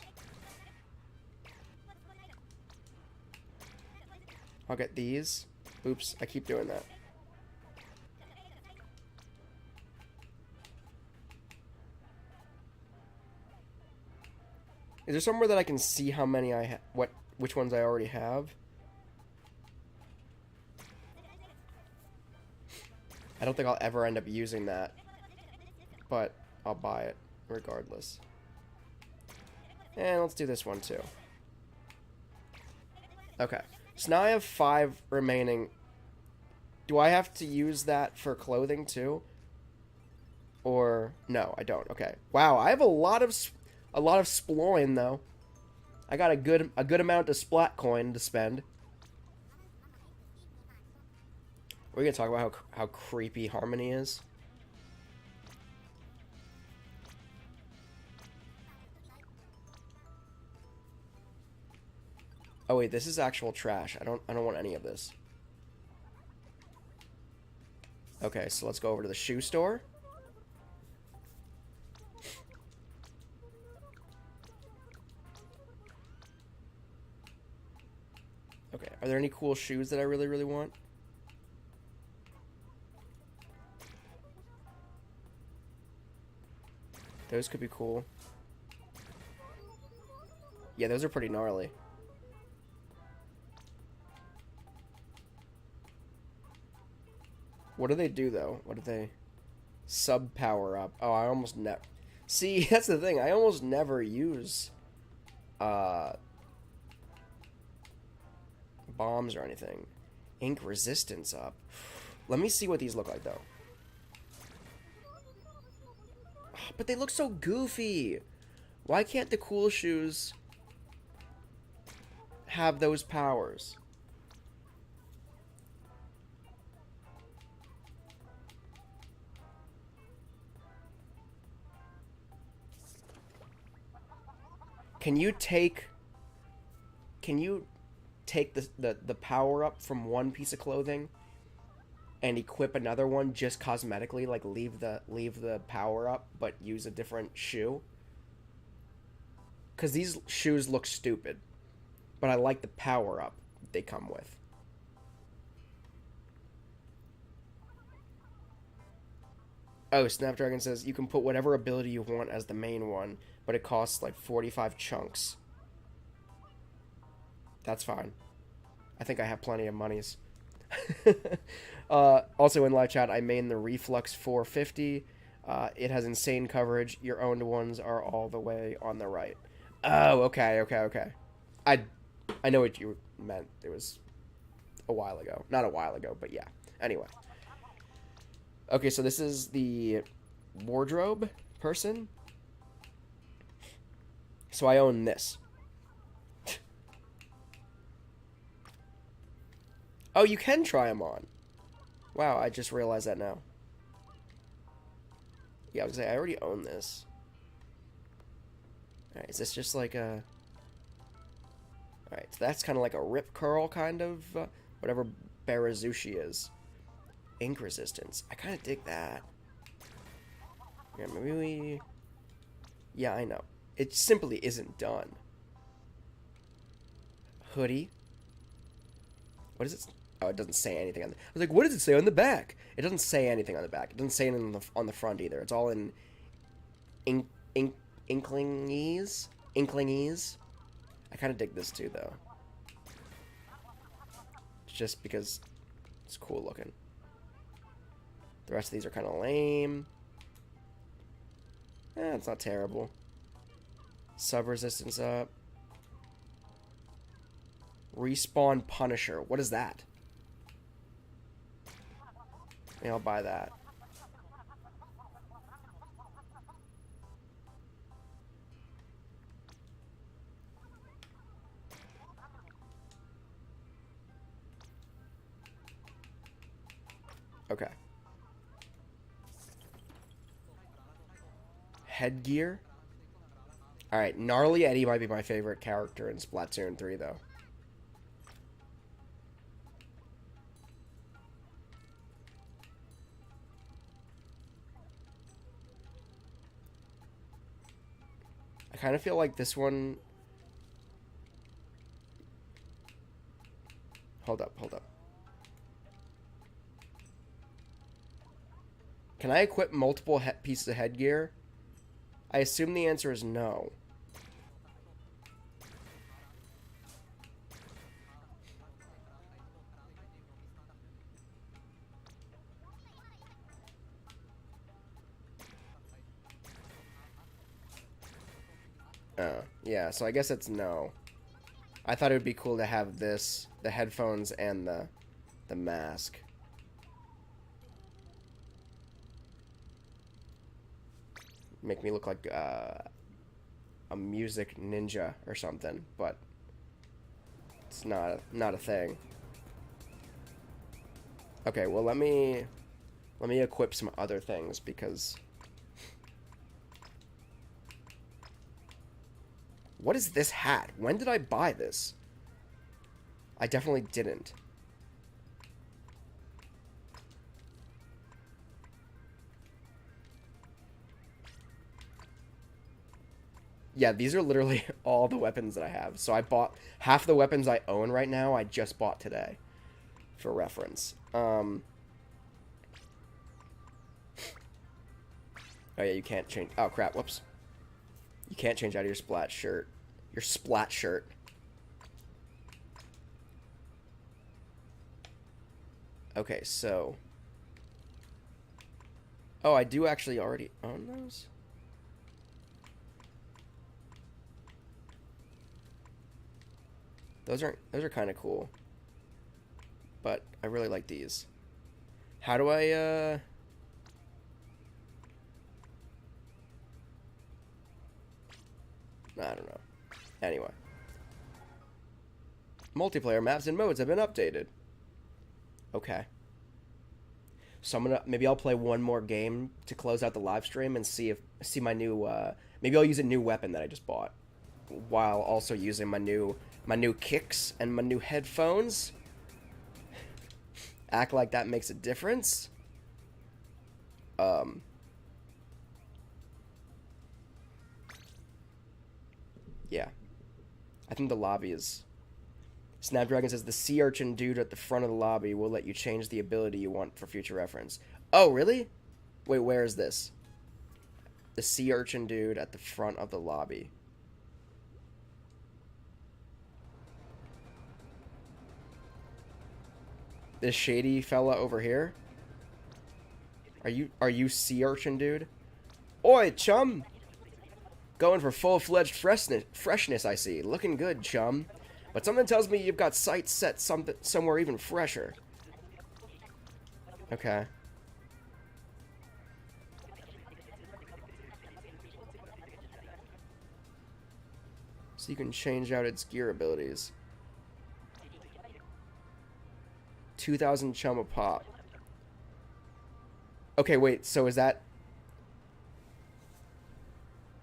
Speaker 3: I'll get these. Oops, I keep doing that. Is there somewhere that I can see how many I have? Which ones I already have? I don't think I'll ever end up using that, but I'll buy it regardless. And let's do this one too. Okay, so now I have 5 remaining. Do I have to use that for clothing too? Or no, I don't. Okay. Wow, I have a lot of sploin though. I got a good amount of splat coin to spend. We're gonna talk about how creepy Harmony is. Oh wait, this is actual trash. I don't want any of this. Okay, so let's go over to the shoe store. Okay, are there any cool shoes that I really, really want? Those could be cool. Yeah, those are pretty gnarly. What do they do, though? What do they... Sub power up. Oh, I almost never... See, that's the thing. I almost never use... bombs or anything. Ink resistance up. Let me see what these look like, though. But they look so goofy. Why can't the cool shoes have those powers? Can you take the power up from one piece of clothing and equip another one just cosmetically, like leave the power up but use a different shoe? Because these shoes look stupid, but I like the power up they come with. Oh, Snapdragon says you can put whatever ability you want as the main one, but it costs like 45 chunks. That's fine. I think I have plenty of monies. Also in live chat, I main the Reflux 450. It has insane coverage. Your owned ones are all the way on the right. Oh, okay. I know what you meant. It was a while ago. Not a while ago, but yeah. Anyway. Okay, so this is the wardrobe person. So I own this. Oh, you can try them on. Wow, I just realized that now. Yeah, I was gonna say, I already own this. Alright, is this just like a... Alright, so that's kind of like a Rip Curl, kind of, whatever Barazushi is. Ink resistance. I kind of dig that. Yeah, maybe we... Yeah, I know. It simply isn't done. Hoodie. What is it? Oh, it doesn't say anything on the... I was like, what does it say on the back? It doesn't say anything on the back. It doesn't say anything on the front either. It's all in... Inklingese? Inklingese? I kind of dig this too, though. Just because it's cool looking. The rest of these are kind of lame. It's not terrible. Sub resistance up. Respawn Punisher. What is that? Maybe I'll buy that. Okay. Headgear. Alright, Gnarly Eddie might be my favorite character in Splatoon 3, though. I kind of feel like this one... Hold up, hold up. Can I equip multiple pieces of headgear? I assume the answer is no. Yeah, so I guess it's no. I thought it would be cool to have this, the headphones and the mask. Make me look like a music ninja or something, but it's not a thing. Okay, well let me equip some other things because what is this hat? When did I buy this? I definitely didn't. Yeah, these are literally all the weapons that I have. So I bought half the weapons I own right now, I just bought today. For reference. Oh yeah, you can't change... Oh crap, whoops. You can't change out of your Splat shirt. Your Splat shirt. Okay, so... Oh, I do actually already own those? Those are kind of cool. But I really like these. How do I, I don't know. Anyway. Multiplayer maps and modes have been updated. Okay. So maybe I'll play one more game to close out the live stream and see my new, maybe I'll use a new weapon that I just bought. While also using my new kicks and my new headphones. Act like that makes a difference. Yeah. I think the lobby is... Snapdragon says the sea urchin dude at the front of the lobby will let you change the ability you want for future reference. Oh, really? Wait, where is this? The sea urchin dude at the front of the lobby. This shady fella over here? Are you sea urchin, dude? Oi, chum! Going for full-fledged freshness, I see. Looking good, chum. But something tells me you've got sights set somewhere even fresher. Okay. So you can change out its gear abilities. 2,000 chum a pop. Okay, wait, so is that...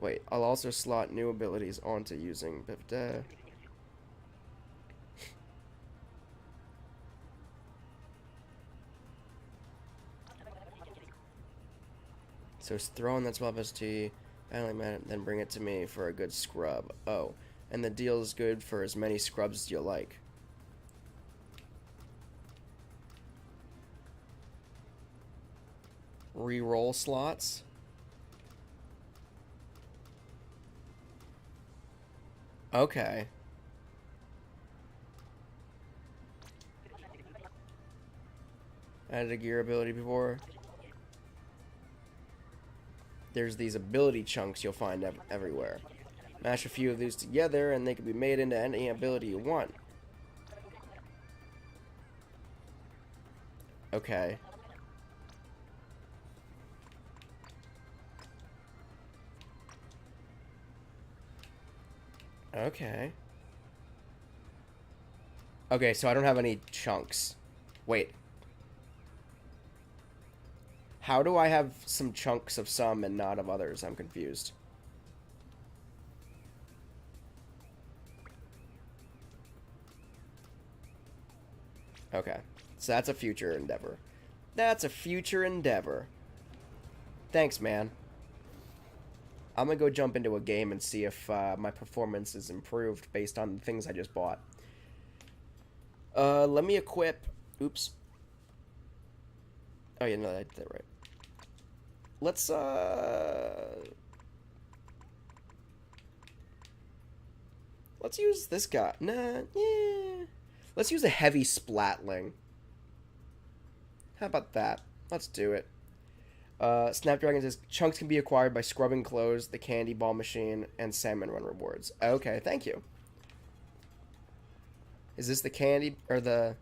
Speaker 3: Wait, I'll also slot new abilities onto using... So throw in that swap ST, then bring it to me for a good scrub. Oh, and the deal is good for as many scrubs as you like. Reroll slots. Okay. Added a gear ability before. There's these ability chunks you'll find everywhere. Mash a few of these together and they can be made into any ability you want. Okay. Okay. Okay, so I don't have any chunks. Wait. How do I have some chunks of some and not of others? I'm confused. Okay. So that's a future endeavor. That's a future endeavor. Thanks, man. I'm gonna go jump into a game and see if my performance is improved based on the things I just bought. Let me equip... Oops. Oh, yeah, no, I did that right. Let's use this guy. Nah, yeah. Let's use a heavy splatling. How about that? Let's do it. Snapdragon says, chunks can be acquired by scrubbing clothes, the candy ball machine, and salmon run rewards. Okay, thank you. Is this the candy, or the...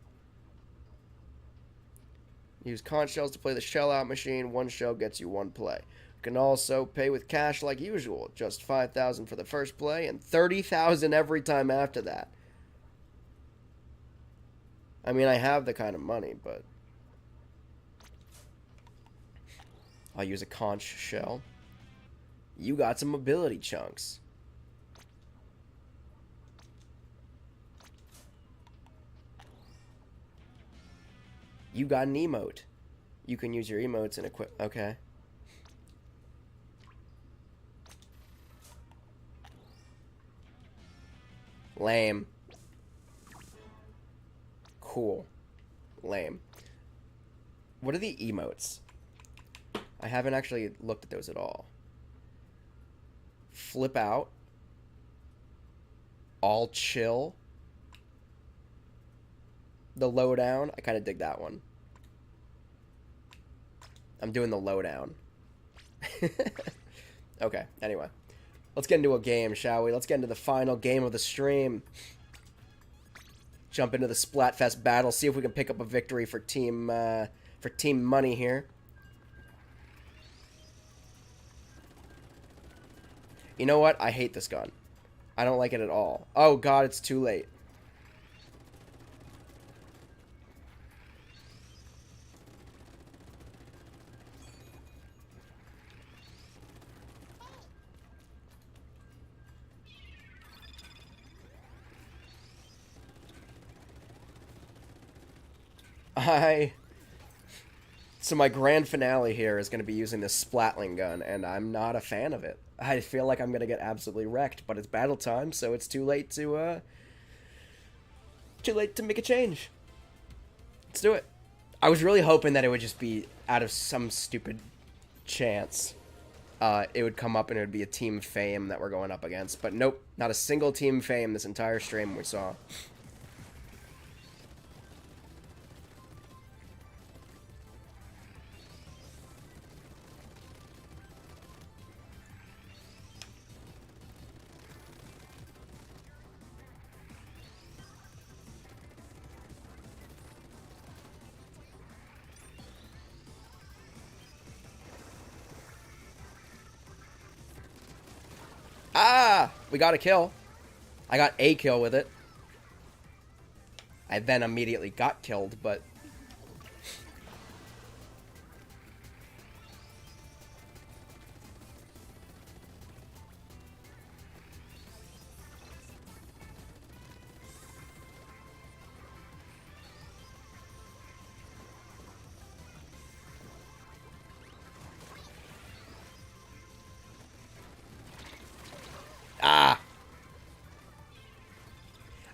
Speaker 3: Use conch shells to play the shell out machine. One shell gets you one play. You can also pay with cash like usual. Just 5,000 for the first play and 30,000 every time after that. I mean, I have the kind of money, but I'll use a conch shell. You got some ability chunks. You got an emote. You can use your emotes and equip... Okay. Lame. Cool. Lame. What are the emotes? I haven't actually looked at those at all. Flip out. All chill. The lowdown. I kind of dig that one. I'm doing the lowdown. Okay, anyway. Let's get into a game, shall we? Let's get into the final game of the stream. Jump into the Splatfest battle. See if we can pick up a victory for team money here. You know what? I hate this gun. I don't like it at all. Oh, God, it's too late. So my grand finale here is going to be using this Splatling gun, and I'm not a fan of it. I feel like I'm going to get absolutely wrecked, but it's battle time, so it's too late to make a change. Let's do it. I was really hoping that it would just be out of some stupid chance. It would come up and it would be a Team Fame that we're going up against, but nope, not a single Team Fame this entire stream we saw. Ah! We got a kill. I got a kill with it. I then immediately got killed, but...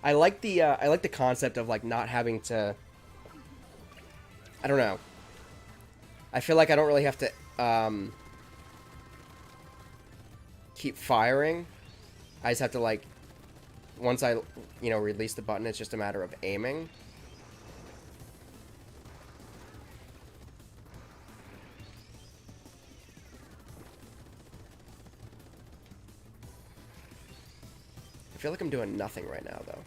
Speaker 3: I like the concept of like not having to. I don't know. I feel like I don't really have to keep firing. I just have to like once I release the button, it's just a matter of aiming. I feel like I'm doing nothing right now, though.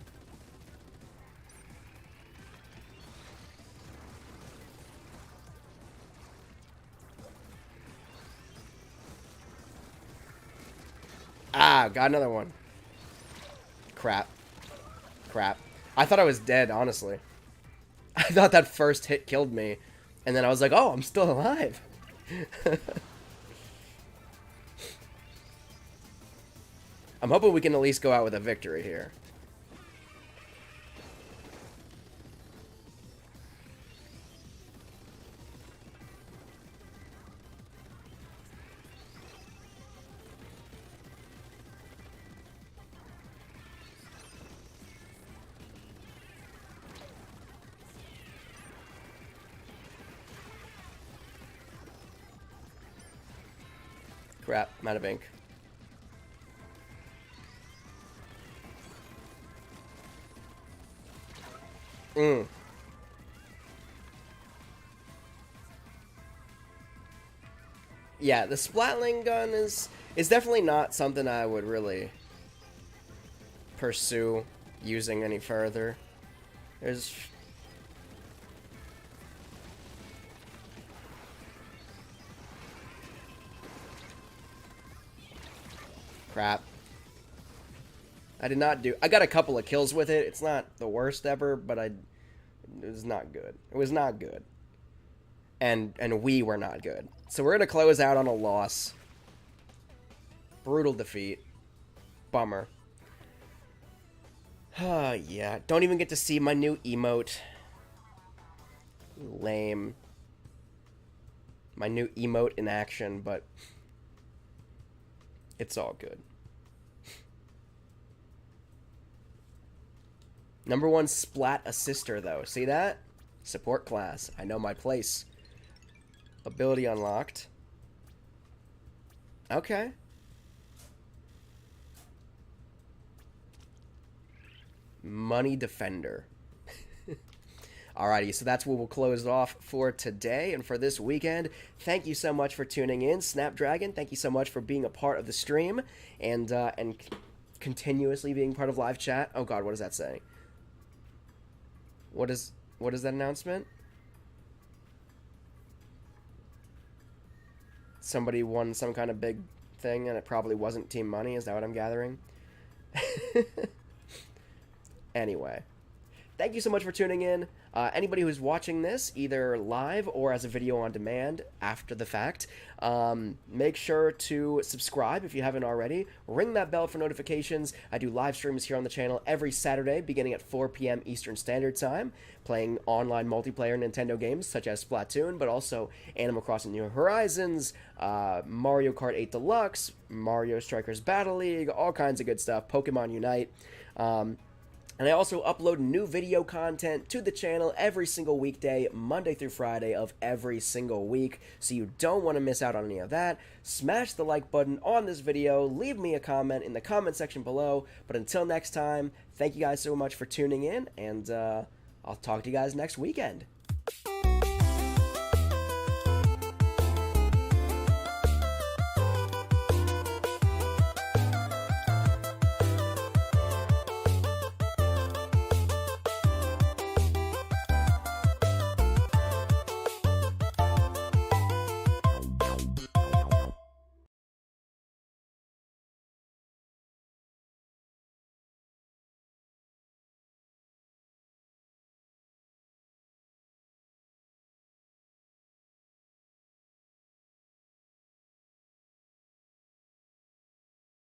Speaker 3: Ah, got another one. Crap. Crap. I thought I was dead, honestly. I thought that first hit killed me. And then I was like, oh, I'm still alive. I'm hoping we can at least go out with a victory here. Crap, I'm out of ink. Yeah, the Splatling gun is definitely not something I would really pursue using any further. There's crap. I did not do. I got a couple of kills with it. It's not the worst ever, but it was not good. It was not good. And we were not good. So we're gonna close out on a loss. Brutal defeat. Bummer. Yeah. Don't even get to see my new emote. Lame. My new emote in action, but it's all good. Number 1 Splat Assister, though. See that? Support class. I know my place. Ability unlocked. Okay. Money Defender. Alrighty, so that's what we'll close off for today and for this weekend. Thank you so much for tuning in. Snapdragon, thank you so much for being a part of the stream and continuously being part of live chat. Oh god, what does that say? What is that announcement? Somebody won some kind of big thing and it probably wasn't Team Money. Is that what I'm gathering? Anyway, thank you so much for tuning in. Anybody who's watching this, either live or as a video on demand after the fact, make sure to subscribe if you haven't already. Ring that bell for notifications. I do live streams here on the channel every Saturday, beginning at 4 p.m. Eastern Standard Time, playing online multiplayer Nintendo games such as Splatoon, but also Animal Crossing New Horizons, Mario Kart 8 Deluxe, Mario Strikers Battle League, all kinds of good stuff, Pokemon Unite. And I also upload new video content to the channel every single weekday, Monday through Friday of every single week. So you don't want to miss out on any of that. Smash the like button on this video. Leave me a comment in the comment section below. But until next time, thank you guys so much for tuning in. And I'll talk to you guys next weekend.